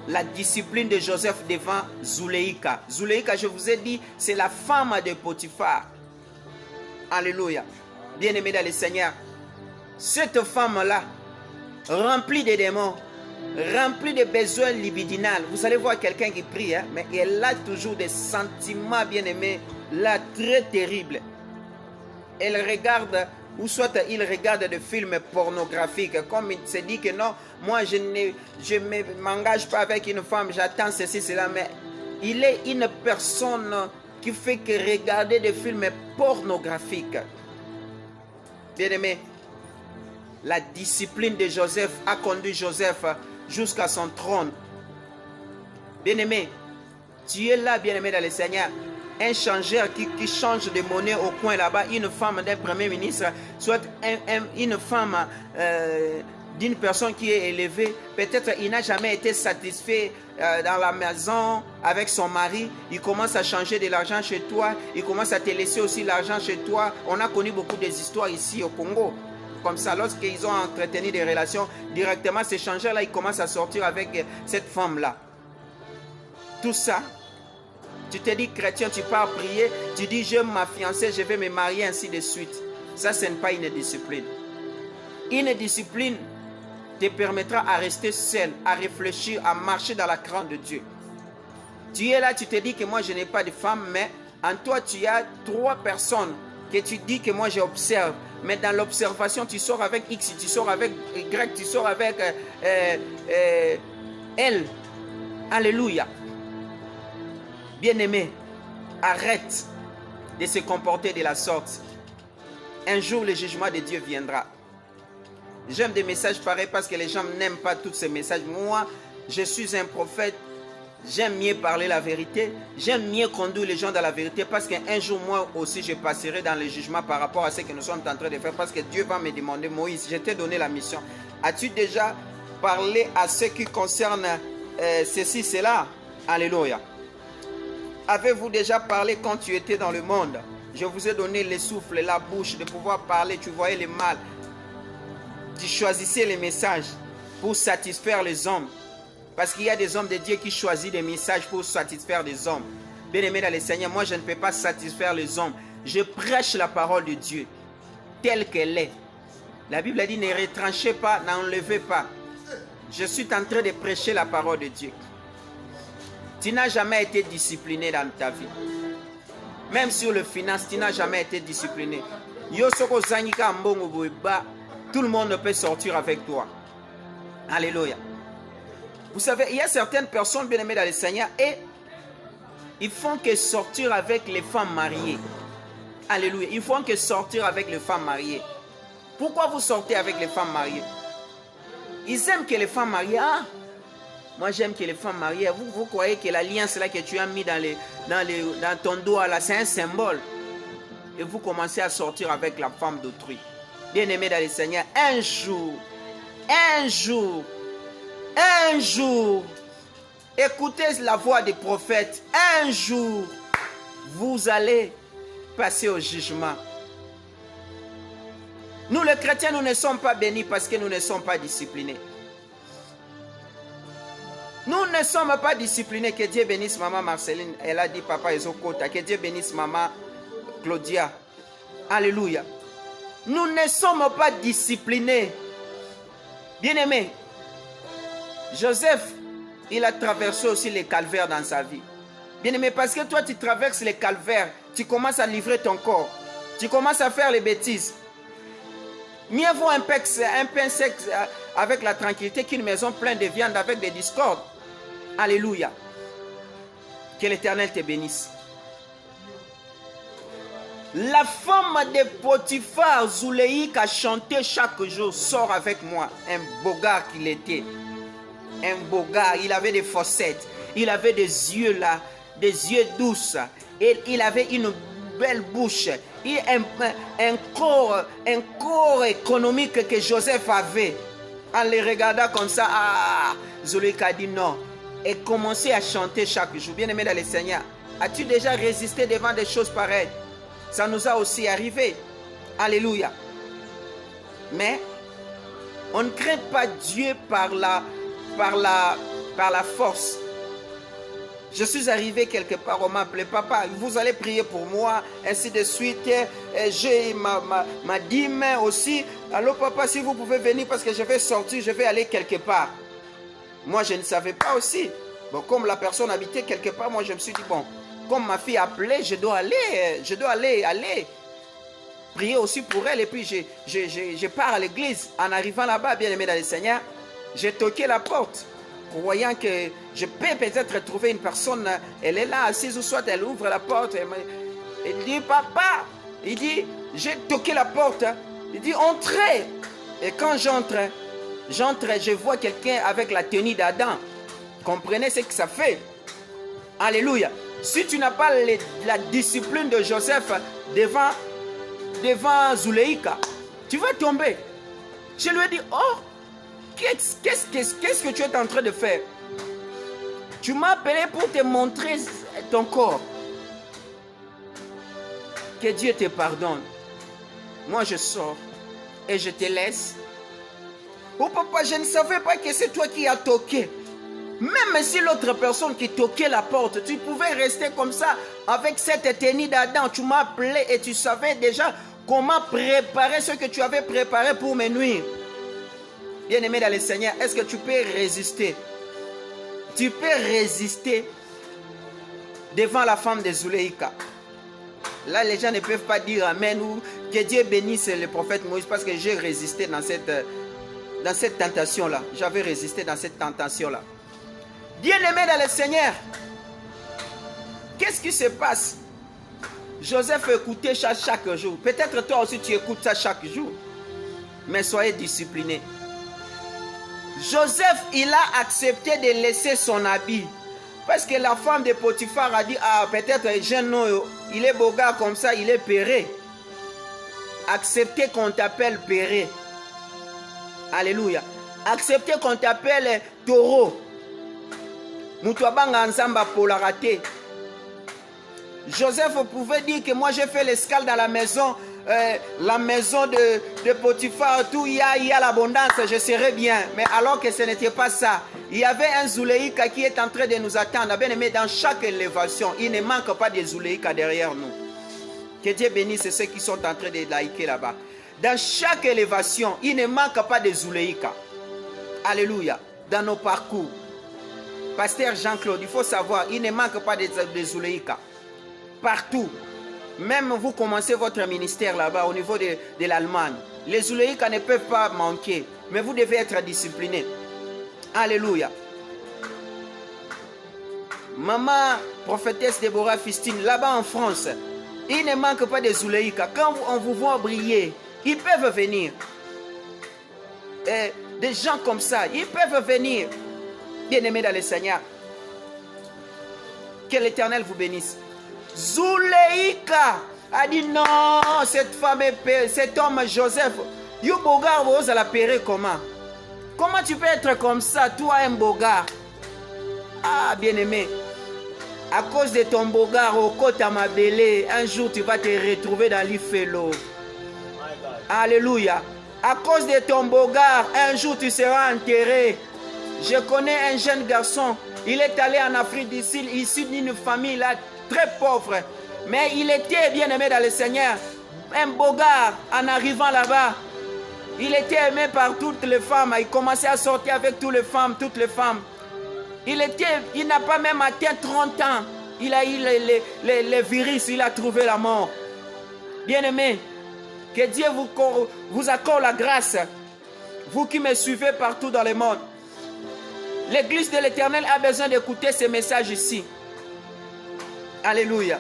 La discipline de Joseph devant Zuleika. Zuleika, je vous ai dit, c'est la femme de Potiphar. Alléluia. Bien-aimé dans le Seigneur. Cette femme-là, remplie de démons, remplie de besoins libidinales. Vous allez voir quelqu'un qui prie, hein, mais elle a toujours des sentiments, bien-aimés, là, très terribles. Elle regarde, ou soit il regarde des films pornographiques, comme il se dit que non, moi je ne m'engage pas avec une femme, j'attends ceci, cela, mais il est une personne qui fait que regarder des films pornographiques. Bien-aimé, la discipline de Joseph a conduit Joseph jusqu'à son trône. Bien-aimé, tu es là, bien-aimé dans le Seigneur. Un changeur qui change de monnaie au coin là-bas, une femme d'un premier ministre, soit une femme d'une personne qui est élevée. Peut-être il n'a jamais été satisfait dans la maison avec son mari. Il commence à changer de l'argent chez toi. Il commence à te laisser aussi l'argent chez toi. On a connu beaucoup des histoires ici au Congo. Comme ça, lorsqu'ils ont entretenu des relations, directement, ces changeurs-là, ils commencent à sortir avec cette femme-là. Tout ça, tu te dis chrétien, tu pars prier, tu dis j'aime ma fiancée, je vais me marier, ainsi de suite. Ça, ce n'est pas une discipline. Une discipline te permettra à rester seul, à réfléchir, à marcher dans la crainte de Dieu. Tu es là, tu te dis que moi je n'ai pas de femme, mais en toi tu as 3 personnes que tu dis que moi j'observe. Mais dans l'observation, tu sors avec X, tu sors avec Y, tu sors avec L. Alléluia. Bien-aimé, arrête. de se comporter de la sorte. Un jour, le jugement de Dieu viendra. J'aime des messages pareils parce que les gens n'aiment pas tous ces messages. Moi, je suis un prophète. J'aime mieux parler la vérité. J'aime mieux conduire les gens dans la vérité parce qu'un jour, moi aussi, je passerai dans le jugement par rapport à ce que nous sommes en train de faire. Parce que Dieu va me demander, Moïse, je t'ai donné la mission. As-tu déjà parlé à ce qui concerne ceci, cela? Alléluia. Avez-vous déjà parlé quand tu étais dans le monde? Je vous ai donné le souffle, la bouche, de pouvoir parler. Tu voyais le mal. Tu choisissais les messages pour satisfaire les hommes. Parce qu'il y a des hommes de Dieu qui choisissent des messages pour satisfaire des hommes. Bien-aimé dans le Seigneur, moi je ne peux pas satisfaire les hommes. Je prêche la parole de Dieu telle qu'elle est. La Bible a dit, ne retranchez pas, n'enlevez pas. Je suis en train de prêcher la parole de Dieu. Tu n'as jamais été discipliné dans ta vie. Même sur le finance, tu n'as jamais été discipliné. Tout le monde peut sortir avec toi. Alléluia. Vous savez, il y a certaines personnes bien aimées dans le Seigneur et ils font que sortir avec les femmes mariées. Alléluia. Ils font que sortir avec les femmes mariées. Pourquoi vous sortez avec les femmes mariées? Ils aiment que les femmes mariées. Ah, moi j'aime que les femmes mariées. Vous croyez que l'alliance là que tu as mis dans ton doigt là, c'est un symbole. Et vous commencez à sortir avec la femme d'autrui. Bien aimé dans le Seigneur, un jour, écoutez la voix des prophètes. Un jour, vous allez passer au jugement. Nous les chrétiens, nous ne sommes pas bénis parce que nous ne sommes pas disciplinés. Nous ne sommes pas disciplinés. Que Dieu bénisse maman Marceline. Elle a dit papa Ezokota. Que Dieu bénisse maman Claudia. Alléluia. Nous ne sommes pas disciplinés. Bien-aimés, Joseph, il a traversé aussi les calvaires dans sa vie. Bien-aimé, parce que toi, tu traverses les calvaires, tu commences à livrer ton corps. Tu commences à faire les bêtises. Mieux vaut un pain sec avec la tranquillité qu'une maison pleine de viande avec des discordes. Alléluia. Que l'Éternel te bénisse. La femme de Potiphar, Zuleïk, a chanté chaque jour, sort avec moi. Un beau gars qu'il était. Un beau gars, il avait des fossettes. Il avait des yeux là, des yeux douces. Et il avait une belle bouche. Et un corps économique que Joseph avait. En les regardant comme ça, Zuleïk a dit non. Et commençait à chanter chaque jour. Bien-aimé dans le Seigneur, as-tu déjà résisté devant des choses pareilles? Ça nous a aussi arrivé. Alléluia. Mais on ne craint pas Dieu par la force. Je suis arrivé quelque part, on m'a appelé papa, vous allez prier pour moi, ainsi de suite. J'ai ma dîme aussi. Alors papa, si vous pouvez venir parce que je vais sortir, je vais aller quelque part. Moi, je ne savais pas aussi. Bon, comme la personne habitait quelque part, moi je me suis dit, bon, comme ma fille a appelé, je dois aller prier aussi pour elle. Et puis je pars à l'église. En arrivant là-bas, bien aimé dans le Seigneur, j'ai toqué la porte, croyant que je peux peut-être trouver une personne. Elle est là assise ou soit elle ouvre la porte. Elle dit papa, il dit j'ai toqué la porte. Il dit entrez. Et quand j'entre, je vois quelqu'un avec la tenue d'Adam. Comprenez ce que ça fait. Alléluia. Si tu n'as pas la discipline de Joseph devant Zuleïka, tu vas tomber. Je lui ai dit, oh, qu'est-ce que tu es en train de faire? Tu m'as appelé pour te montrer ton corps. Que Dieu te pardonne. Moi, je sors et je te laisse. Oh papa, je ne savais pas que c'est toi qui as toqué. Même si l'autre personne qui toquait la porte, tu pouvais rester comme ça avec cette tenue d'Adam. Tu m'as appelé et tu savais déjà comment préparer ce que tu avais préparé pour me nuire. Bien-aimé dans le Seigneur, est-ce que tu peux résister? Tu peux résister devant la femme de Zuleïka. Là, les gens ne peuvent pas dire Amen ou que Dieu bénisse le prophète Moïse parce que j'ai résisté dans cette tentation-là. J'avais résisté dans cette tentation-là. Bien-aimé dans le Seigneur, qu'est-ce qui se passe? Joseph écoutait ça chaque jour. Peut-être toi aussi tu écoutes ça chaque jour. Mais soyez disciplinés. Joseph, il a accepté de laisser son habit. Parce que la femme de Potiphar a dit, ah, peut-être jeune, il est beau gars comme ça, il est péré. Acceptez qu'on t'appelle péré. Alléluia. Acceptez qu'on t'appelle taureau. Moutouabanga Nzamba pour la rater. Joseph pouvait dire que moi j'ai fait l'escale dans la maison de Potiphar, tout, il y a l'abondance, je serai bien. Mais alors que ce n'était pas ça. Il y avait un Zouléika qui est en train de nous attendre. Bien aimé, dans chaque élévation, il ne manque pas de Zouléika derrière nous. Que Dieu bénisse ceux qui sont en train de liker là-bas. Dans chaque élévation, il ne manque pas de Zouléika. Alléluia. Dans nos parcours. Pasteur Jean-Claude, il faut savoir, il ne manque pas de Zouléika. Partout. Même vous commencez votre ministère là-bas au niveau de l'Allemagne. Les Zouléika ne peuvent pas manquer. Mais vous devez être disciplinés. Alléluia. Maman, prophétesse Déborah Fistine, là-bas en France, il ne manque pas de Zouléika. Quand on vous voit briller, ils peuvent venir. Et des gens comme ça, ils peuvent venir. Bien-aimés dans le Seigneur. Que l'Éternel vous bénisse. Zouléika a dit non, cette femme, cet homme Joseph, Youbogar vous la payer comment? Comment tu peux être comme ça, toi un bogar? Ah, bien-aimé, à cause de ton bogar au côté à ma bélé, un jour tu vas te retrouver dans l'Ifelo. Alléluia. À cause de ton bogar, un jour tu seras enterré. Je connais un jeune garçon, il est allé en Afrique du Sud, issu d'une famille là, très pauvre. Mais il était bien aimé dans le Seigneur. Un bogar, en arrivant là-bas, il était aimé par toutes les femmes. Il commençait à sortir avec toutes les femmes. Il n'a pas même atteint 30 ans. Il a eu les virus, il a trouvé la mort. Bien-aimé, que Dieu vous accorde la grâce. Vous qui me suivez partout dans le monde. L'église de l'Éternel a besoin d'écouter ces messages ici. Alléluia.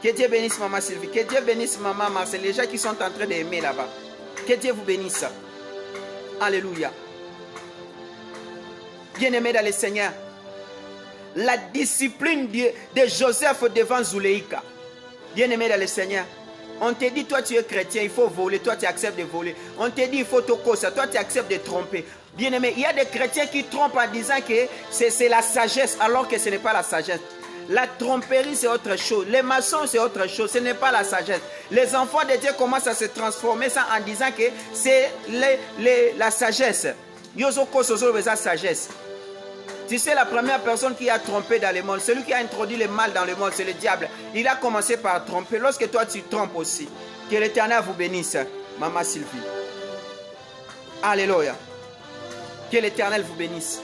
Que Dieu bénisse maman Sylvie. Que Dieu bénisse maman Marcel. Les gens qui sont en train d'aimer là-bas. Que Dieu vous bénisse. Alléluia. Bien-aimé dans le Seigneur. La discipline de Joseph devant Zouléika. Bien-aimé dans le Seigneur. On te dit, toi tu es chrétien, il faut voler. Toi tu acceptes de voler. On te dit, il faut tocosa. Toi tu acceptes de tromper. Bien-aimé, il y a des chrétiens qui trompent en disant que c'est la sagesse, alors que ce n'est pas la sagesse. La tromperie, c'est autre chose. Les maçons, c'est autre chose. Ce n'est pas la sagesse. Les enfants de Dieu commencent à se transformer ça en disant que c'est la sagesse. Yozoko sozo la sagesse. Tu sais, la première personne qui a trompé dans le monde, celui qui a introduit le mal dans le monde, c'est le diable. Il a commencé par tromper. Lorsque toi, tu trompes aussi. Que l'Éternel vous bénisse, maman Sylvie. Alléluia. Que l'Éternel vous bénisse.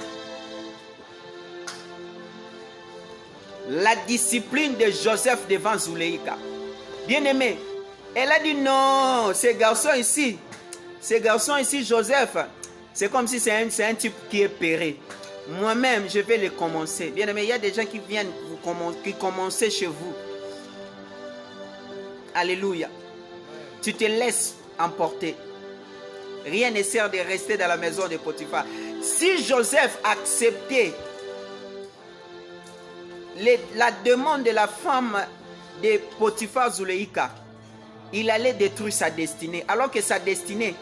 La discipline de Joseph devant Zouléika. Bien-aimé, elle a dit non, ces garçons ici, Joseph, c'est comme si c'est un type qui est péré. Moi-même, je vais les commencer. Bien-aimé, il y a des gens qui viennent qui commencent chez vous. Alléluia. Tu te laisses emporter. Rien ne sert de rester dans la maison de Potiphar. Si Joseph acceptait la demande de la femme de Potiphar Zouléika, il allait détruire sa destinée. Alors que sa destinée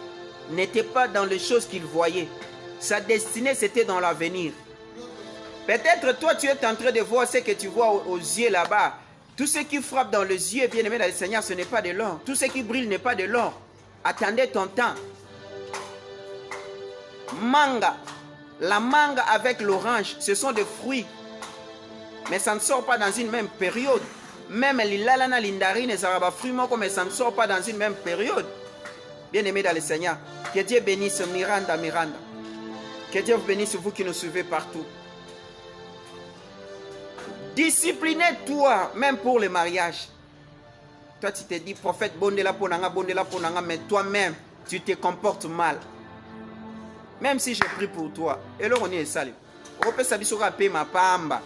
n'était pas dans les choses qu'il voyait. Sa destinée, c'était dans l'avenir. Peut-être toi, tu es en train de voir ce que tu vois aux yeux là-bas. Tout ce qui frappe dans les yeux, bien aimé dans le Seigneur, ce n'est pas de l'or. Tout ce qui brille n'est pas de l'or. Attendez ton temps. Manga. La mangue avec l'orange, ce sont des fruits. Mais ça ne sort pas dans une même période. Même l'ilala l'indari ne sera pas fruit, mais ça ne sort pas dans une même période. Bien aimé dans le Seigneur, que Dieu bénisse Miranda. Que Dieu vous bénisse, vous qui nous suivez partout. Disciplinez-toi, même pour le mariage. Toi, tu te dis, prophète, bondela ponanga, mais toi-même, tu te comportes mal. Même si je prie pour toi. Et là, on est salé. On peut s'habiller sur la paix, ma pamba.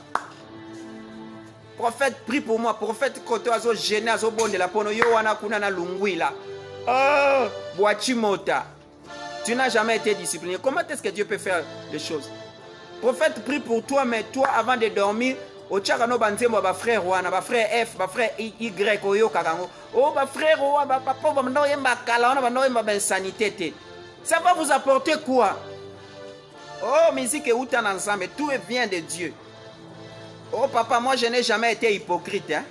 prophète, prie pour moi. Prophète, koto azo gêné, azo bonde la pono yo wana kuna na lungwila. Oh, boachimota. Tu n'as jamais été discipliné. Comment est-ce que Dieu peut faire les choses? Prophète, prie pour toi, mais toi, avant de dormir, au tchakano banzemo, ba frère wana, ba frère F, ba frère Y, oyo kakango. Oh, ba frère owa, ba papa, ba no yemba kala, ba no yemba ben sanité. Ça va vous apporter quoi? Oh, musique et outan ensemble, tout vient de Dieu. Oh, papa, moi, je n'ai jamais été hypocrite. Hein?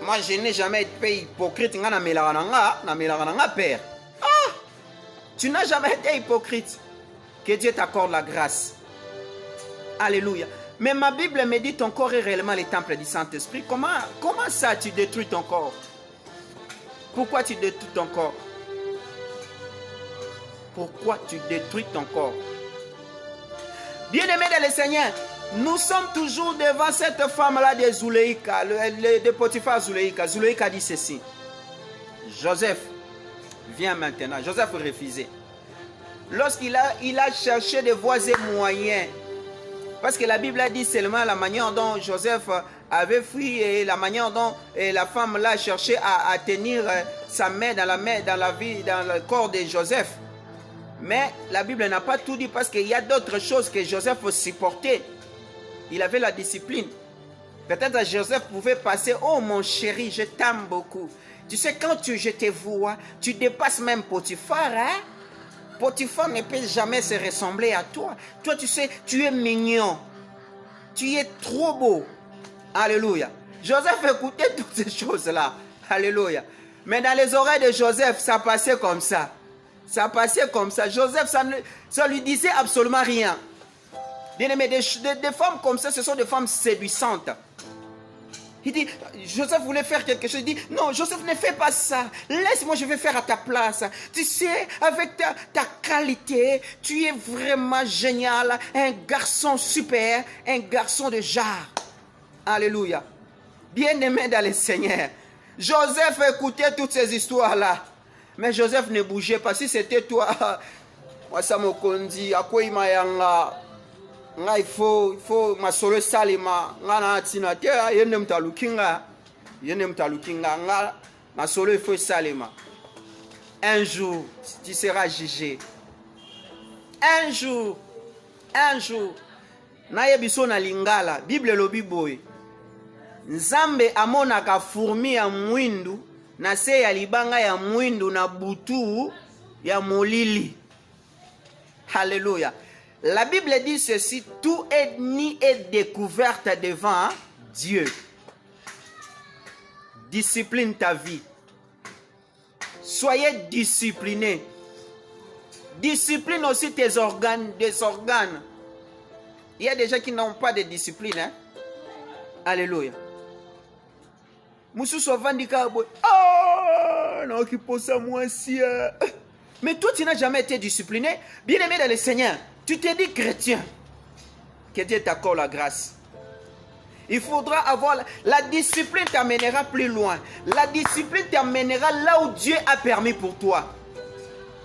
Moi, je n'ai jamais été hypocrite. Na père. Ah! Tu n'as jamais été hypocrite. Que Dieu t'accorde la grâce. Alléluia. Mais ma Bible me dit ton corps est réellement le temple du Saint-Esprit. Comment ça tu détruis ton corps? Pourquoi tu détruis ton corps? Pourquoi tu détruis ton corps? Bien-aimés dans le Seigneur, nous sommes toujours devant cette femme-là de Zuleika, de Potiphar Zuleika. Zuleika dit ceci. Joseph, viens maintenant. Joseph refusait. Lorsqu'il a cherché des voies et moyens, parce que la Bible a dit seulement la manière dont Joseph avait fui et la manière dont la femme là cherchait à tenir sa main dans le corps de Joseph. Mais la Bible n'a pas tout dit parce qu'il y a d'autres choses que Joseph supportait. Il avait la discipline. Peut-être Joseph pouvait passer, oh mon chéri, je t'aime beaucoup. Tu sais, quand je te vois, tu dépasses même Potiphar, hein? Potiphar ne peut jamais se ressembler à toi. Toi, tu sais, tu es mignon. Tu es trop beau. Alléluia. Joseph écoutait toutes ces choses-là. Alléluia. Mais dans les oreilles de Joseph, ça passait comme ça. Ça passait comme ça. Joseph, ça lui disait absolument rien. Bien aimé, des femmes comme ça, ce sont des femmes séduisantes. Il dit, Joseph voulait faire quelque chose. Il dit, non, Joseph, ne fais pas ça. Laisse-moi, je vais faire à ta place. Tu sais, avec ta qualité, tu es vraiment génial. Un garçon super, un garçon de genre. Alléluia. Bien-aimé dans le Seigneur. Joseph écoutait toutes ces histoires-là. Mais Joseph ne bougeait pas. Si c'était toi, Wasamokondi, Akoimayanga. Il faut ma solo salima ngana tina te yenem talukinga ma solo il faut salima. Un jour tu seras jugé. Un jour na yebiso na lingala Bible lobi boy Nzambe amonaka fourmi ya mwindu na se ya libanga ya mwindu na butu ya molili. Alléluia. La Bible dit ceci, tout ennemi est découverte devant Dieu. Discipline ta vie. Soyez discipliné. Discipline aussi tes organes, des organes. Il y a des gens qui n'ont pas de discipline. Hein? Alléluia. Moussou Sovandika, oh, non, qui pose à moi si. Mais toi, tu n'as jamais été discipliné. Bien aimé dans le Seigneur. Tu te dis chrétien, que Dieu t'accorde la grâce. Il faudra avoir la discipline t'amènera plus loin. La discipline t'amènera là où Dieu a permis pour toi.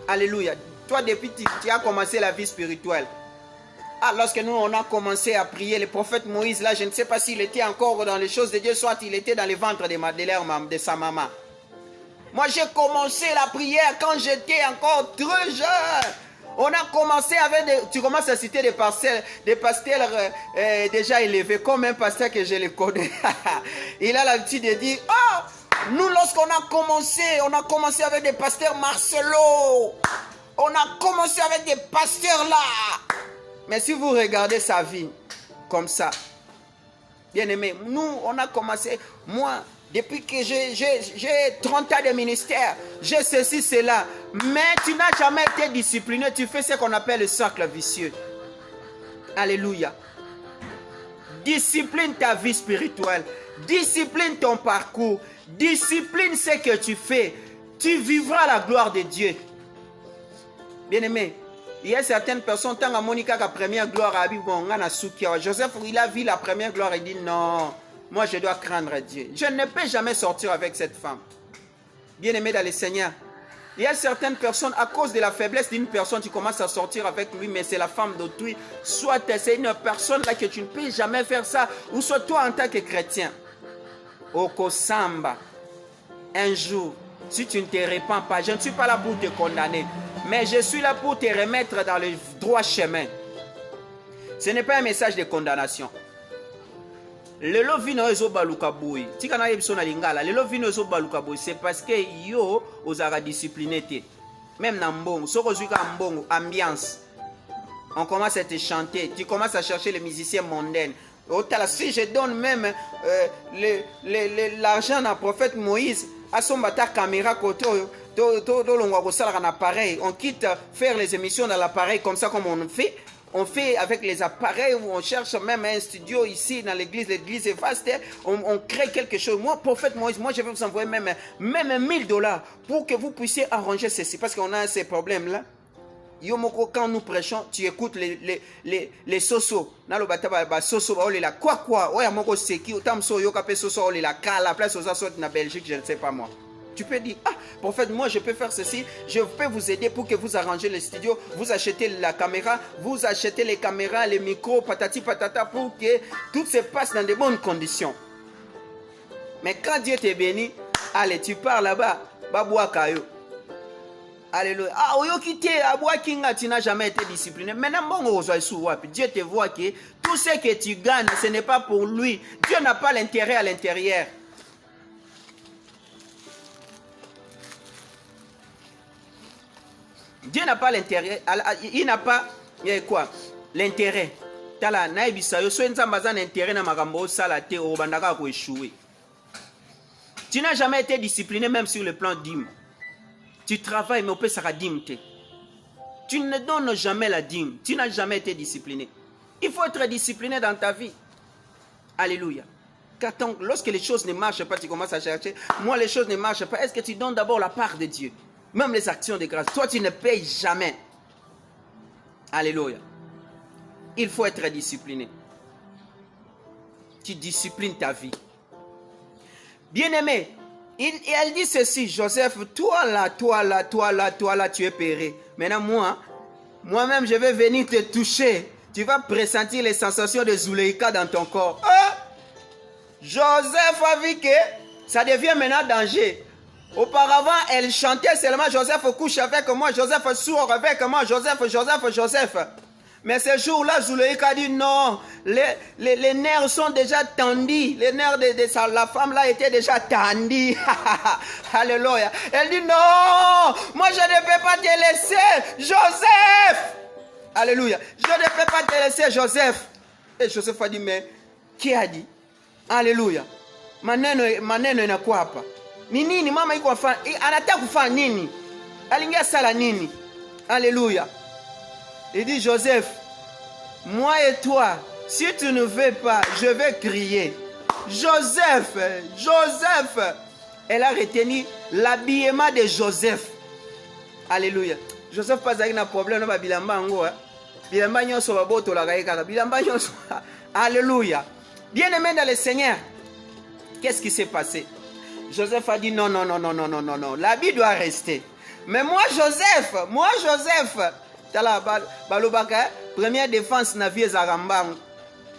Alléluia. Toi, depuis tu as commencé la vie spirituelle. Ah, lorsque nous on a commencé à prier, le prophète Moïse, là, je ne sais pas s'il était encore dans les choses de Dieu, soit il était dans le ventre de sa maman. Moi, j'ai commencé la prière quand j'étais encore très jeune. On a commencé avec tu commences à citer des pasteurs déjà élevés, comme un pasteur que je le connais. Il a l'habitude de dire, oh, nous lorsqu'on a commencé avec des pasteurs Marcelo. On a commencé avec des pasteurs là. Mais si vous regardez sa vie comme ça, bien aimé, nous on a commencé, moi, depuis que j'ai 30 ans de ministère, j'ai ceci, cela. Mais tu n'as jamais été discipliné. Tu fais ce qu'on appelle le cercle vicieux. Alléluia. Discipline ta vie spirituelle. Discipline ton parcours. Discipline ce que tu fais. Tu vivras la gloire de Dieu. Bien-aimé, il y a certaines personnes, tant à Monica la première gloire à Joseph, il a vu la première gloire et dit non. Moi, je dois craindre Dieu. Je ne peux jamais sortir avec cette femme. Bien-aimé dans le Seigneur. Il y a certaines personnes, à cause de la faiblesse d'une personne, tu commences à sortir avec lui, mais c'est la femme d'autrui. Soit c'est une personne là que tu ne peux jamais faire ça, ou soit toi en tant que chrétien. Okosamba. Un jour, si tu ne te répands pas, je ne suis pas là pour te condamner, mais je suis là pour te remettre dans le droit chemin. Ce n'est pas un message de condamnation. Lelo vino ezo baluka boy. Tika na yebso na lingala. Lelo vino ezo baluka boy. C'est parce que yo ozara discipliné te. Même na mbongo. Soko zuika mbongo. Ambiance. On commence à te chanter. Tu commences à chercher les musiciens mondains. Si je donne même l'argent à prophète Moïse, à son bata caméra côté, on quitte faire les émissions dans l'appareil comme ça comme on fait. On fait avec les appareils, on cherche même un studio ici dans l'église est vaste, on crée quelque chose. Moi, prophète Moïse, moi je vais vous envoyer même $1000 pour que vous puissiez arranger ceci, parce qu'on a ces problèmes-là. Yomoko, quand nous prêchons, tu écoutes les sosos. Nalo bataba soso ba olela quoi oya moko seki otam so yoka pe soso olela kala place aux assorts na Belgique, je ne sais pas moi. Tu peux dire, ah, prophète, moi je peux faire ceci, je peux vous aider pour que vous arrangez le studio, vous achetez la caméra, vous achetez les caméras, les micros, patati patata, pour que tout se passe dans de bonnes conditions. Mais quand Dieu t'est béni, allez, tu pars là-bas, baboua kayo. Alléluia. Ah, oyo kite, aboua kinga, tu n'as jamais été discipliné. Maintenant, bon, Dieu te voit que tout ce que tu gagnes, ce n'est pas pour lui. Dieu n'a pas l'intérêt à l'intérieur. Dieu n'a pas l'intérêt, il n'a pas quoi? L'intérêt. Tala naibisa yo so nzamba za intérêt na makambo sala te o bandaka ko échouer. Tu n'as jamais été discipliné même sur le plan dîme. Tu travailles mais au peut sera dîme te. Tu ne donnes jamais la dîme, tu n'as jamais été discipliné. Il faut être discipliné dans ta vie. Alléluia. Quand lorsque les choses ne marchent pas, tu commences à chercher. Moi les choses ne marchent pas. Est-ce que tu donnes d'abord la part de Dieu? Même les actions de grâce. Toi, tu ne payes jamais. Alléluia. Il faut être discipliné. Tu disciplines ta vie. Bien-aimé, elle dit ceci, Joseph, toi là, tu es péri. Maintenant, moi-même, je vais venir te toucher. Tu vas pressentir les sensations de Zuleika dans ton corps. Ah! Joseph a vu que ça devient maintenant danger. Auparavant, elle chantait seulement Joseph couche avec moi, Joseph sourd avec moi, Joseph. Mais ce jour-là, Zuleika a dit non, les nerfs sont déjà tendus. Les nerfs de la femme là étaient déjà tendus. Alléluia. Elle dit non, moi je ne peux pas te laisser, Joseph. Alléluia. Je ne peux pas te laisser, Joseph. Et Joseph a dit, mais qui a dit? Alléluia. Maneno inakuwa hapa. Ni nini mama iko afanya? Anataka kufanya nini? Alingia sala nini? Alléluia. Il dit Joseph, moi et toi, si tu ne veux pas, je vais crier. Joseph. Elle a retenu l'habillement de Joseph. Alléluia. Joseph pas avec un problème na bilamba ngo. Bilamba nyonso baboto la gaika. Bilamba nyonso. Alléluia. Bien-aimé dans le Seigneur. Qu'est-ce qui s'est passé? Joseph a dit non, l'habit doit rester. Mais moi Joseph, balobaka, première défense na vie zarambango.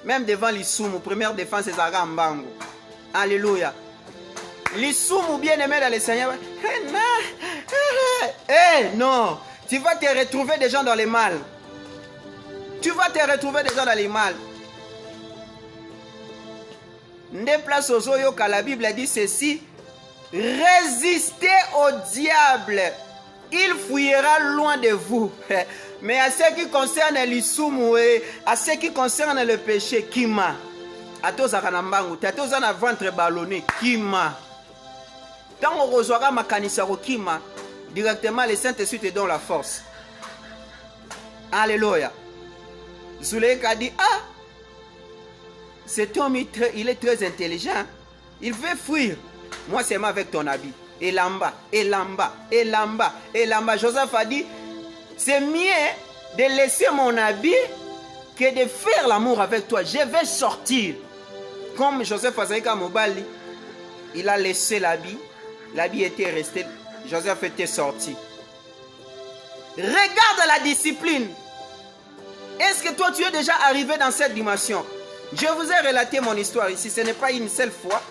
Même devant l'Issoumou, première défense zarambango. Alléluia. L'Issoumou bien-aimé dans le Seigneur. Non, tu vas te retrouver des gens dans les mal. Nde place aux oyo que la Bible dit ceci. Résistez au diable, il fuira loin de vous. Mais à ce qui concerne l'Issoumou, à ce qui concerne le péché, Kima. À tous à Kanambangu, à tous à ventre ballonné, Kima. Tant on reçoit ma canissaro Kima, directement le Saint-Esprit te donne la force. Alléluia. Zuleika a dit, ah, cet homme, il est très intelligent. Il veut fuir. Moi, c'est moi avec ton habit. Et lamba. Joseph a dit, c'est mieux de laisser mon habit que de faire l'amour avec toi. Je vais sortir. Comme Joseph Azaïka Mobali, il a laissé l'habit. L'habit était resté. Joseph était sorti. Regarde la discipline. Est-ce que toi, tu es déjà arrivé dans cette dimension? Je vous ai relaté mon histoire ici. Ce n'est pas une seule fois.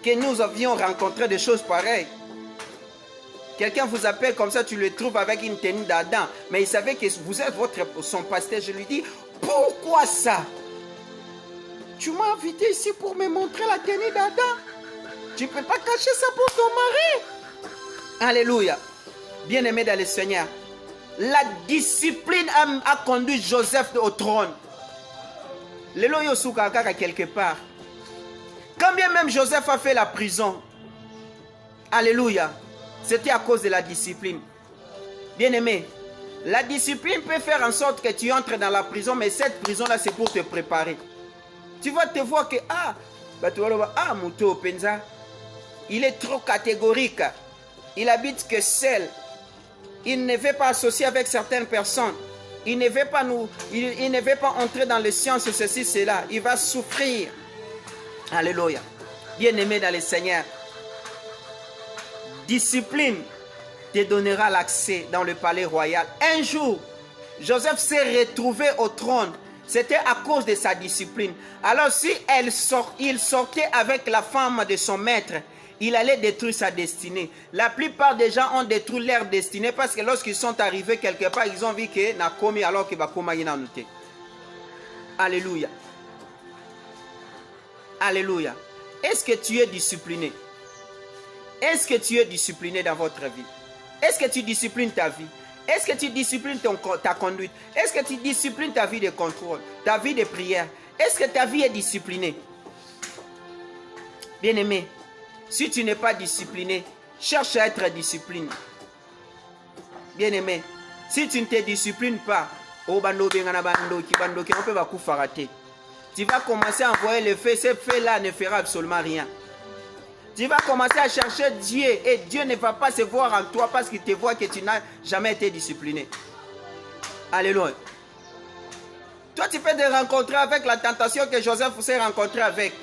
que nous avions rencontré des choses pareilles. Quelqu'un vous appelle comme ça, tu le trouves avec une tenue d'Adam, mais il savait que vous êtes son pasteur. Je lui dis, pourquoi ça? Tu m'as invité ici pour me montrer la tenue d'Adam. Tu ne peux pas cacher ça pour ton mari. Alléluia. Bien-aimé dans le Seigneur, la discipline a conduit Joseph au trône. L'éloyo soukaka quelque part. Quand bien même Joseph a fait la prison, alléluia, c'était à cause de la discipline. Bien-aimé, la discipline peut faire en sorte que tu entres dans la prison, mais cette prison-là, c'est pour te préparer. Tu vas te voir que, Mouto Penza, il est trop catégorique. Il habite que seul. Il ne veut pas associer avec certaines personnes. Il ne veut pas il ne veut pas entrer dans les sciences, ceci, cela. Il va souffrir. Alléluia. Bien-aimé dans le Seigneur, discipline te donnera l'accès dans le palais royal. Un jour, Joseph s'est retrouvé au trône. C'était à cause de sa discipline. Alors si il sortait avec la femme de son maître, il allait détruire sa destinée. La plupart des gens ont détruit leur destinée parce que lorsqu'ils sont arrivés quelque part, ils ont vu que n'a commis alors qu'il va commettre une noté. Alléluia. Alléluia. Est-ce que tu es discipliné? Est-ce que tu es discipliné dans votre vie? Est-ce que tu disciplines ta vie? Est-ce que tu disciplines ta conduite? Est-ce que tu disciplines ta vie de contrôle, ta vie de prière? Est-ce que ta vie est disciplinée? Bien-aimé, si tu n'es pas discipliné, cherche à être discipliné. Bien-aimé, si tu ne te disciplines pas, tu vas commencer à envoyer le feu. Ce feu-là ne fera absolument rien. Tu vas commencer à chercher Dieu et Dieu ne va pas se voir en toi parce qu'il te voit que tu n'as jamais été discipliné. Alléluia. Toi, tu peux te rencontrer avec la tentation que Joseph s'est rencontré avec.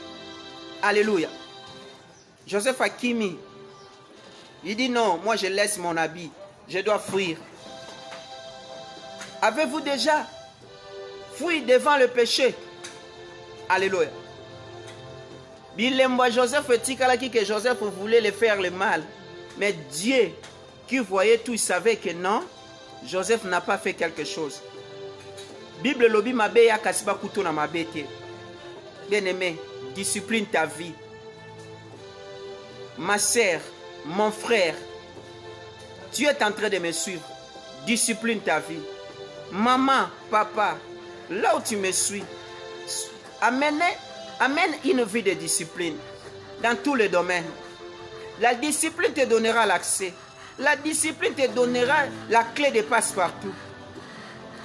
Alléluia. Joseph a kimi. Il dit non, moi je laisse mon habit. Je dois fuir. Avez-vous déjà fui devant le péché? Alléluia. Joseph que Joseph voulait le faire le mal. Mais Dieu qui voyait tout, il savait que non, Joseph n'a pas fait quelque chose. Bible lobi mabe ya kasiba kuto na mabete. Bien-aimé, discipline ta vie. Ma sœur, mon frère, tu es en train de me suivre. Discipline ta vie. Maman, papa, là où tu me suis, amène une vie de discipline dans tous les domaines. La discipline te donnera l'accès. La discipline te donnera la clé de passe-partout.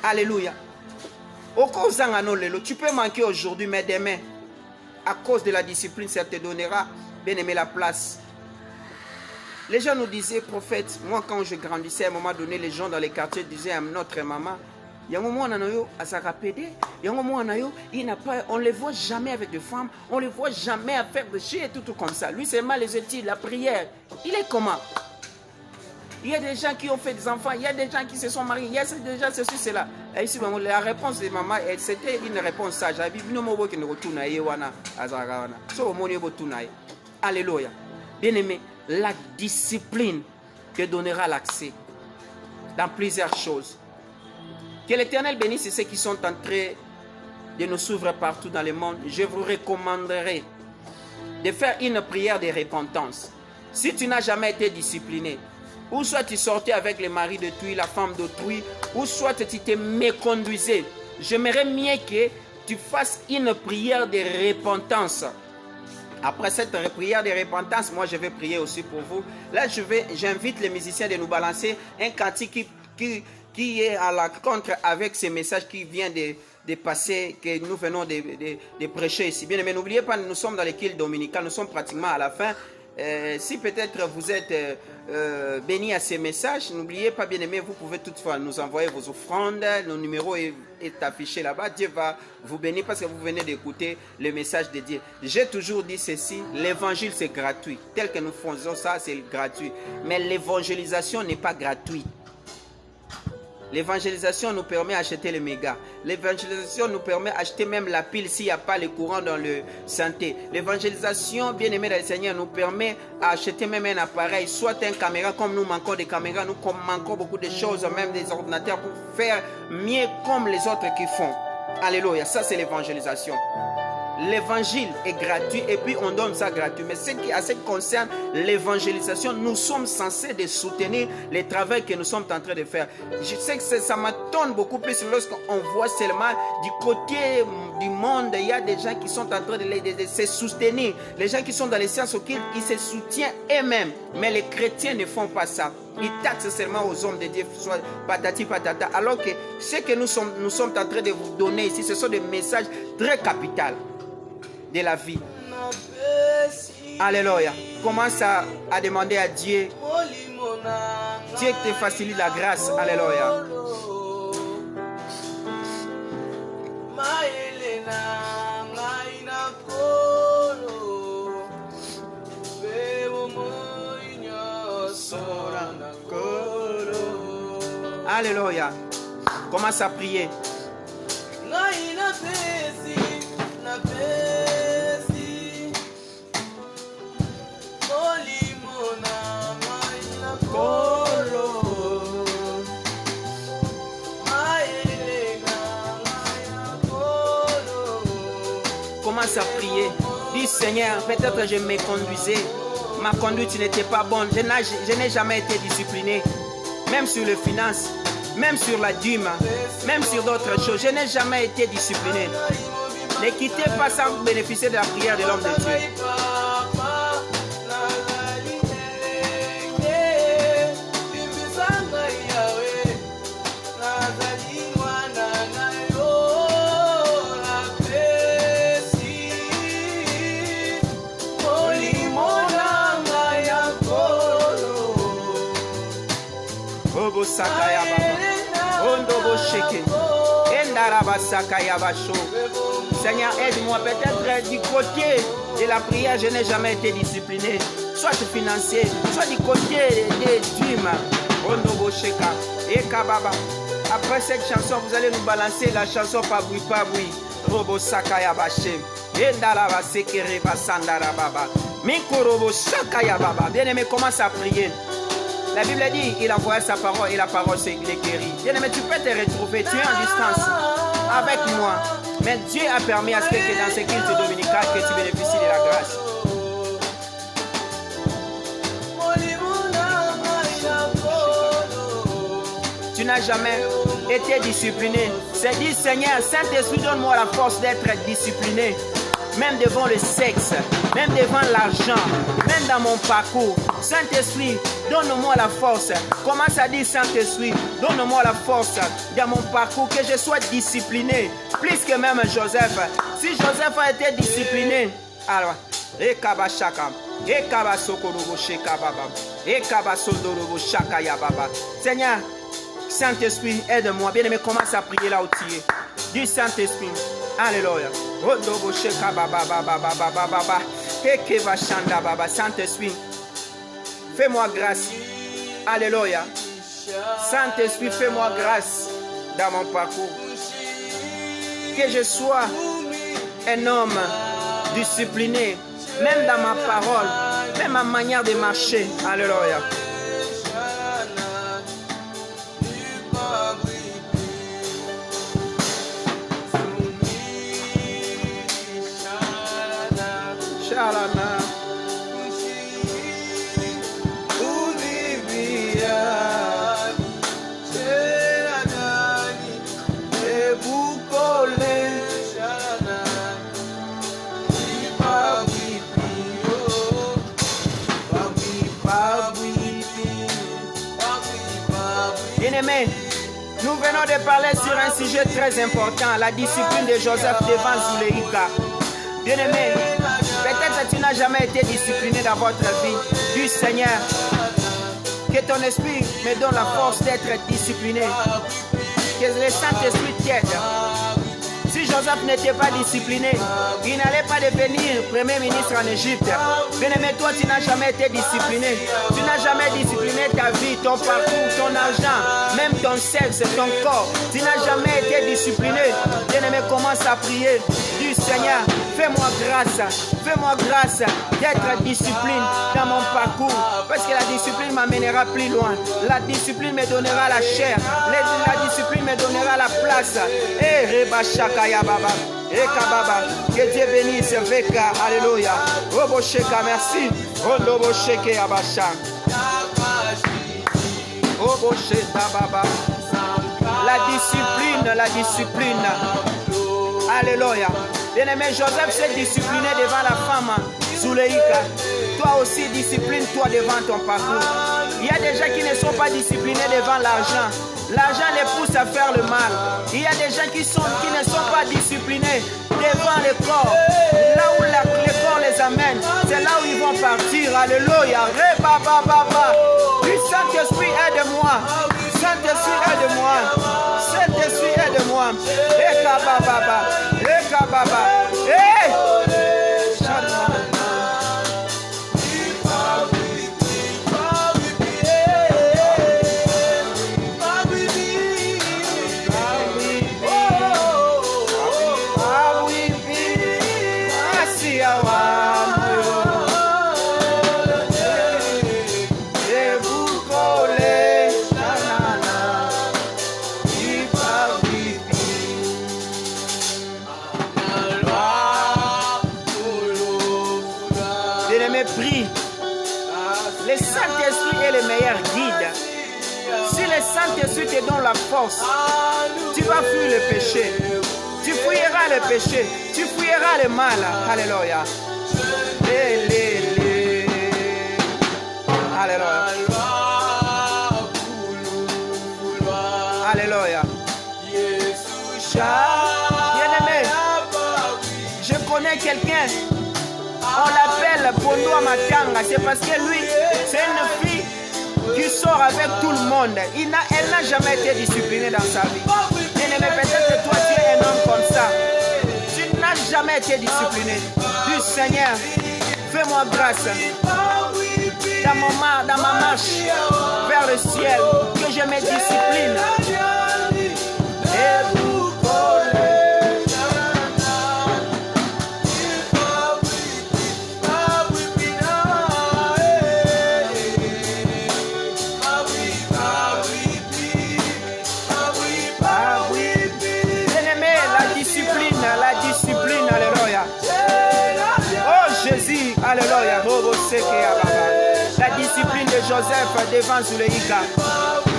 Alléluia. Tu peux manquer aujourd'hui, mais demain, à cause de la discipline, ça te donnera, bien aimé, la place. Les gens nous disaient, prophète, moi quand je grandissais, à un moment donné, les gens dans les quartiers disaient à notre maman, il y a un moment il n'a pas, on ne les voit jamais avec des femmes, on ne les voit jamais à faire des chiens et tout comme ça. Lui, c'est mal les études, la prière. Il est comment? Il y a des gens qui ont fait des enfants, il y a des gens qui se sont mariés, il y a des gens ceci, cela. Et ici, la réponse de maman, c'était une réponse sage. Alléluia. Bien-aimé, la discipline te donnera l'accès dans plusieurs choses. Que l'Éternel bénisse ceux qui sont en train de nous suivre partout dans le monde. Je vous recommanderais de faire une prière de repentance. Si tu n'as jamais été discipliné, ou soit tu sortais avec le mari d'autrui, la femme d'autrui, ou soit tu te méconduisais, j'aimerais mieux que tu fasses une prière de repentance. Après cette prière de repentance, moi je vais prier aussi pour vous. Là, j'invite les musiciens de nous balancer un cantique qui est à la contre avec ces messages qui viennent de passer, que nous venons de prêcher ici. Bien, mais n'oubliez pas, nous sommes dans l'équipe dominicale, nous sommes pratiquement à la fin. Si peut-être vous êtes bénis à ces messages, n'oubliez pas, bien aimé, vous pouvez toutefois nous envoyer vos offrandes. Le numéro est affiché là-bas. Dieu va vous bénir parce que vous venez d'écouter le message de Dieu. J'ai toujours dit ceci, l'évangile c'est gratuit. Tel que nous faisons ça, c'est gratuit. Mais l'évangélisation n'est pas gratuite. L'évangélisation nous permet d'acheter les mégas. L'évangélisation nous permet d'acheter même la pile s'il n'y a pas le courant dans le santé. L'évangélisation, bien aimé dans le Seigneur, nous permet d'acheter même un appareil, soit une caméra, comme nous manquons des caméras, nous manquons beaucoup de choses, même des ordinateurs pour faire mieux comme les autres qui font. Alléluia, ça c'est l'évangélisation. L'évangile est gratuit et puis on donne ça gratuit. Mais ce qui concerne l'évangélisation, nous sommes censés de soutenir les travaux que nous sommes en train de faire. Je sais que ça m'étonne beaucoup plus lorsqu'on voit seulement du côté du monde, il y a des gens qui sont en train de se soutenir. Les gens qui sont dans les sciences occultes, ils se soutiennent eux-mêmes. Mais les chrétiens ne font pas ça. Ils taxent seulement aux hommes de Dieu, soit patati patata. Alors que ce que nous sommes en train de vous donner ici, ce sont des messages très capitaux de la vie. Alléluia. Commence à demander à Dieu. Dieu te facilite la grâce. Alléluia. Alléluia. Commence à prier. Commence à prier. Dis Seigneur, peut-être je me conduisais. Ma conduite n'était pas bonne. Je n'ai jamais été discipliné. Même sur les finances, même sur la dîme, même sur d'autres choses. Je n'ai jamais été discipliné. Ne quittez pas sans bénéficier de la prière de l'homme de Dieu. Seigneur, aide-moi. Peut-être du côté de la prière, je n'ai jamais été discipliné. Soit financier, soit du côté des dîmes. Après cette chanson, vous allez nous balancer la chanson Paboui Paboui. Robo Sakaya Baché. Bien-aimé, commence à prier. La Bible dit, il envoie sa parole et la parole c'est les guérit. Bien-aimé, tu peux te retrouver, tu es en distance avec moi. Mais Dieu a permis à ce que dans ce culte dominical que tu bénéficies de la grâce. Tu n'as jamais été discipliné. C'est dit, Seigneur, Saint-Esprit, donne-moi la force d'être discipliné. Même devant le sexe, même devant l'argent, même dans mon parcours. Saint-Esprit, donne-moi la force. Commence à dire, Saint-Esprit, donne-moi la force dans mon parcours, que je sois discipliné. Plus que même Joseph. Si Joseph a été discipliné, alors, Seigneur, Saint-Esprit, aide-moi. Bien-aimé, commence à prier là où tu es. Dis Saint-Esprit. Alléluia. Saint-Esprit, fais-moi grâce. Alléluia. Saint-Esprit, fais-moi grâce dans mon parcours. Que je sois un homme discipliné, même dans ma parole, même ma manière de marcher. Alléluia. Shalana. Bien-aimés, nous venons de parler sur un sujet très important, la discipline de Joseph devant Zuleika. Bien-aimé, peut-être que tu n'as jamais été discipliné dans votre vie. Dis Seigneur, que ton esprit me donne la force d'être discipliné. Que le Saint-Esprit t'aide. Si Joseph n'était pas discipliné, il n'allait pas devenir premier ministre en Égypte. Bien-aimé, toi, tu n'as jamais été discipliné. Tu n'as jamais discipliné ta vie, ton parcours, ton argent, même ton sexe, ton corps. Tu n'as jamais été discipliné. Bien-aimé, commence à prier. Dis, Seigneur, fais-moi grâce d'être discipline dans mon parcours. Parce que la discipline m'amènera plus loin. La discipline me donnera la chair. La discipline me donnera la place. Et Reba Shakaya Baba. Et Kababa. Que Dieu bénisse. Veka. Alléluia. Robo Sheka, merci. Robo Sheke Abasha. Robo Sheka Baba. La discipline. Alléluia. Bien-aimé, Joseph s'est discipliné devant la femme Zuleika. Toi aussi, discipline-toi devant ton parcours. Il y a des gens qui ne sont pas disciplinés devant l'argent. L'argent les pousse à faire le mal. Il y a des gens qui ne sont pas disciplinés devant le corps. Là où le corps les amène, c'est là où ils vont partir. Alléluia. Saint-Esprit, aide-moi. Saint-Esprit, aide-moi. Saint-Esprit, aide-moi. Eka baba. Eka baba. Hey! Le Saint-Esprit est le meilleur guide. Si le Saint-Esprit te donne la force, tu vas fuir le péché. Tu fuiras le péché. Tu fuiras le mal. Alléluia. Alléluia. Alléluia. Bien-aimé, je connais quelqu'un. On l'appelle Pondoa Matanga. C'est parce que lui, c'est une fille qui sort avec tout le monde. Elle n'a jamais été disciplinée dans sa vie. Bien-aimé, peut-être que toi, tu es un homme comme ça. Tu n'as jamais été discipliné. Du Seigneur, fais-moi grâce. Dans ma marche vers le ciel, que je me discipline. Et vous collez. Alléluia. La discipline de Joseph devant Zuleika.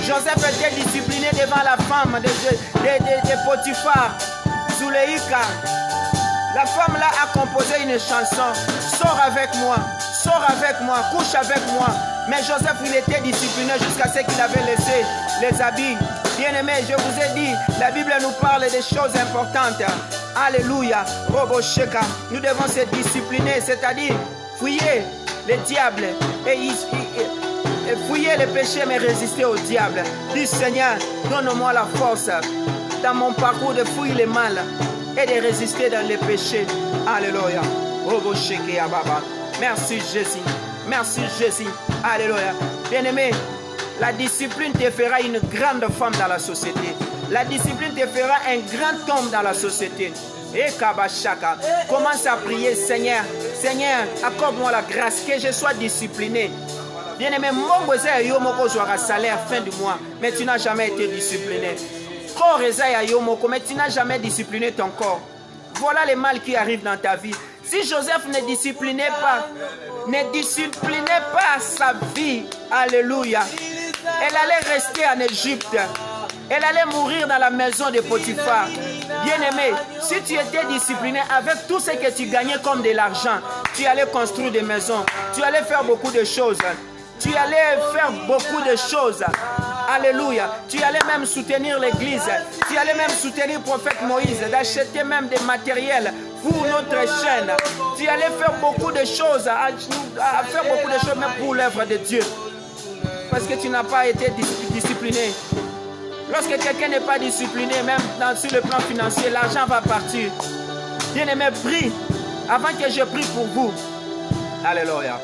Joseph était discipliné devant la femme de Potiphar. Zuleika. La femme là a composé une chanson. Sors avec moi, couche avec moi. Mais Joseph, il était discipliné jusqu'à ce qu'il avait laissé les habits. Bien-aimés, je vous ai dit, la Bible nous parle des choses importantes. Alléluia. Robo Sheka. Nous devons se discipliner, c'est-à-dire fouiller le diable et fouiller le péché, mais résister au diable. Dis Seigneur, donne-moi la force dans mon parcours de fouiller le mal et de résister dans les péchés. Alléluia. Robo Sheka Baba. Merci Jésus. Merci Jésus. Alléluia. Bien-aimé, la discipline te fera une grande femme dans la société. La discipline te fera un grand homme dans la société. Et Kabashaka, commence à prier, Seigneur, accorde-moi la grâce, que je sois discipliné. Bien-aimé, mon voisin Yomoko aura salaire fin du mois, mais tu n'as jamais été discipliné. Corps Yomoko, mais tu n'as jamais discipliné ton corps. Voilà le mal qui arrive dans ta vie. Si Joseph ne disciplinait pas sa vie, alléluia, elle allait rester en Égypte. Elle allait mourir dans la maison de Potiphar. Bien-aimé, si tu étais discipliné avec tout ce que tu gagnais comme de l'argent, tu allais construire des maisons, tu allais faire beaucoup de choses. Alléluia. Tu allais même soutenir l'église. Tu allais même soutenir le prophète Moïse, d'acheter même des matériels pour notre chaîne. Tu allais faire beaucoup de choses, même pour l'œuvre de Dieu. Parce que tu n'as pas été discipliné. Lorsque quelqu'un n'est pas discipliné, même sur le plan financier, l'argent va partir. Bien-aimé, prie avant que je prie pour vous. Alléluia.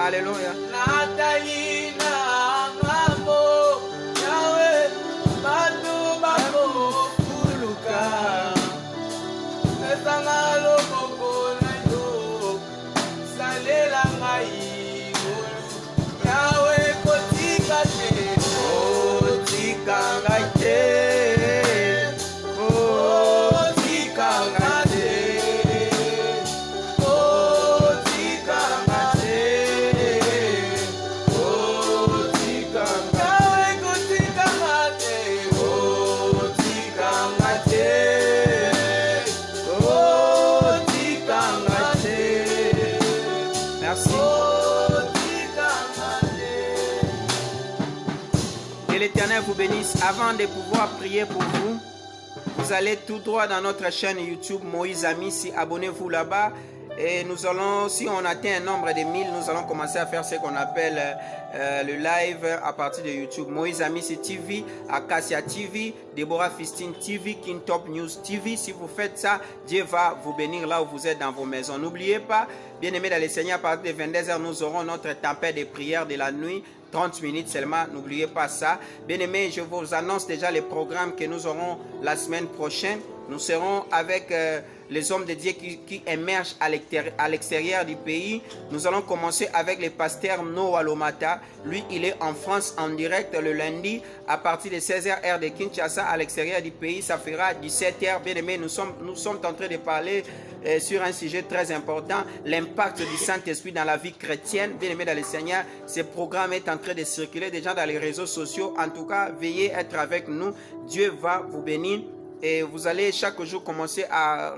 Alléluia. L'Éternel vous bénisse. Avant de pouvoir prier pour vous, vous allez tout droit dans notre chaîne YouTube Moïse Amissi. Abonnez-vous là-bas. Et nous allons, si on atteint un nombre de 1000, nous allons commencer à faire ce qu'on appelle le live à partir de YouTube. Moïse Amissi TV, Acacia TV, Deborah Fistine TV, King Top News TV. Si vous faites ça, Dieu va vous bénir là où vous êtes dans vos maisons. N'oubliez pas, bien aimé dans le Seigneur, à partir de 22h, nous aurons notre tempête de prière de la nuit. 30 minutes seulement, n'oubliez pas ça. Bien aimé, je vous annonce déjà les programmes que nous aurons la semaine prochaine. Nous serons avec les hommes de Dieu qui émergent à l'extérieur du pays. Nous allons commencer avec le pasteur Noah Lomata. Lui, il est en France en direct le lundi à partir de 16h heure de Kinshasa à l'extérieur du pays. Ça fera 17h. Bien aimé, nous sommes en train de parler sur un sujet très important, l'impact du Saint-Esprit dans la vie chrétienne. Bien aimé dans le Seigneur, ce programme est en train de circuler déjà dans les réseaux sociaux. En tout cas, veuillez être avec nous. Dieu va vous bénir. Et vous allez chaque jour commencer à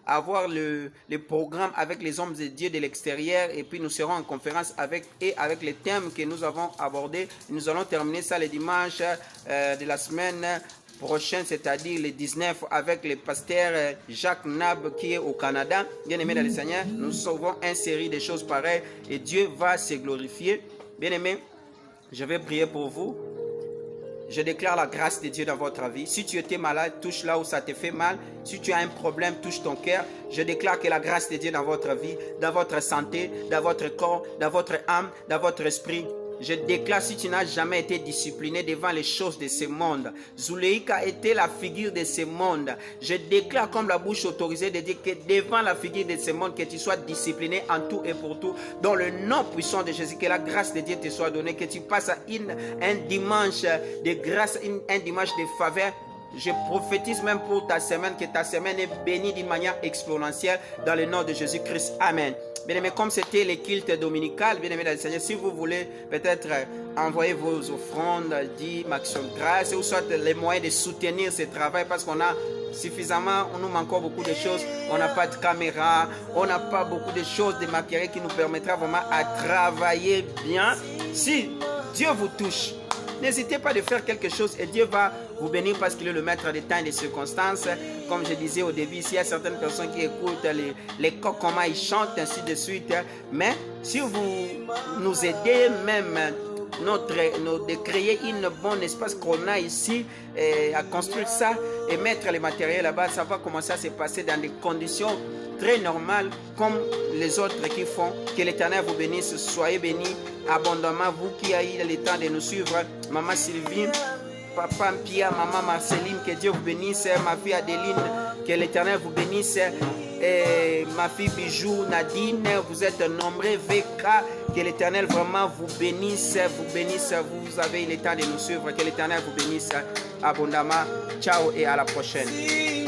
avoir le programme avec les hommes de Dieu de l'extérieur. Et puis nous serons en conférence avec les thèmes que nous avons abordés. Nous allons terminer ça le dimanche de la semaine prochaine, c'est-à-dire le 19, avec le pasteur Jacques Nab qui est au Canada. Bien aimé dans le Seigneur, nous saurons une série de choses pareilles et Dieu va se glorifier. Bien aimé, je vais prier pour vous. Je déclare la grâce de Dieu dans votre vie. Si tu étais malade, touche là où ça te fait mal. Si tu as un problème, touche ton cœur. Je déclare que la grâce de Dieu dans votre vie, dans votre santé, dans votre corps, dans votre âme, dans votre esprit. Je déclare, si tu n'as jamais été discipliné devant les choses de ce monde, Zuleika était la figure de ce monde. Je déclare comme la bouche autorisée de dire que devant la figure de ce monde, que tu sois discipliné en tout et pour tout. Dans le nom puissant de Jésus, que la grâce de Dieu te soit donnée, que tu passes un dimanche de grâce, un dimanche de faveur. Je prophétise même pour ta semaine, que ta semaine est bénie d'une manière exponentielle dans le nom de Jésus-Christ. Amen. Bien aimé, comme c'était les cultes dominicales, bien aimé dans le Seigneur, si vous voulez peut-être envoyer vos offrandes, dire action de grâce, ou soit les moyens de soutenir ce travail, parce qu'on a suffisamment, on nous manque encore beaucoup de choses, on n'a pas de caméra, on n'a pas beaucoup de choses, de matériel qui nous permettra vraiment à travailler bien. Si Dieu vous touche, n'hésitez pas de faire quelque chose et Dieu va vous bénir parce qu'il est le maître des temps et des circonstances. Comme je disais au début, s'il y a certaines personnes qui écoutent les coqs, comment ils chantent, ainsi de suite. Mais si vous nous aidez même de créer un bon espace qu'on a ici, à construire ça et mettre les matériels là-bas, ça va commencer à se passer dans des conditions très normales comme les autres qui font. Que l'Éternel vous bénisse, soyez bénis abondamment, vous qui avez le temps de nous suivre. Maman Sylvie, Papa Pia, Maman Marceline, que Dieu vous bénisse, ma fille Adeline, que l'Éternel vous bénisse, et ma fille Bijou, Nadine, vous êtes nombreux, VK, que l'Éternel vraiment vous bénisse, vous avez le temps de nous suivre, que l'Éternel vous bénisse abondamment. Ciao et à la prochaine.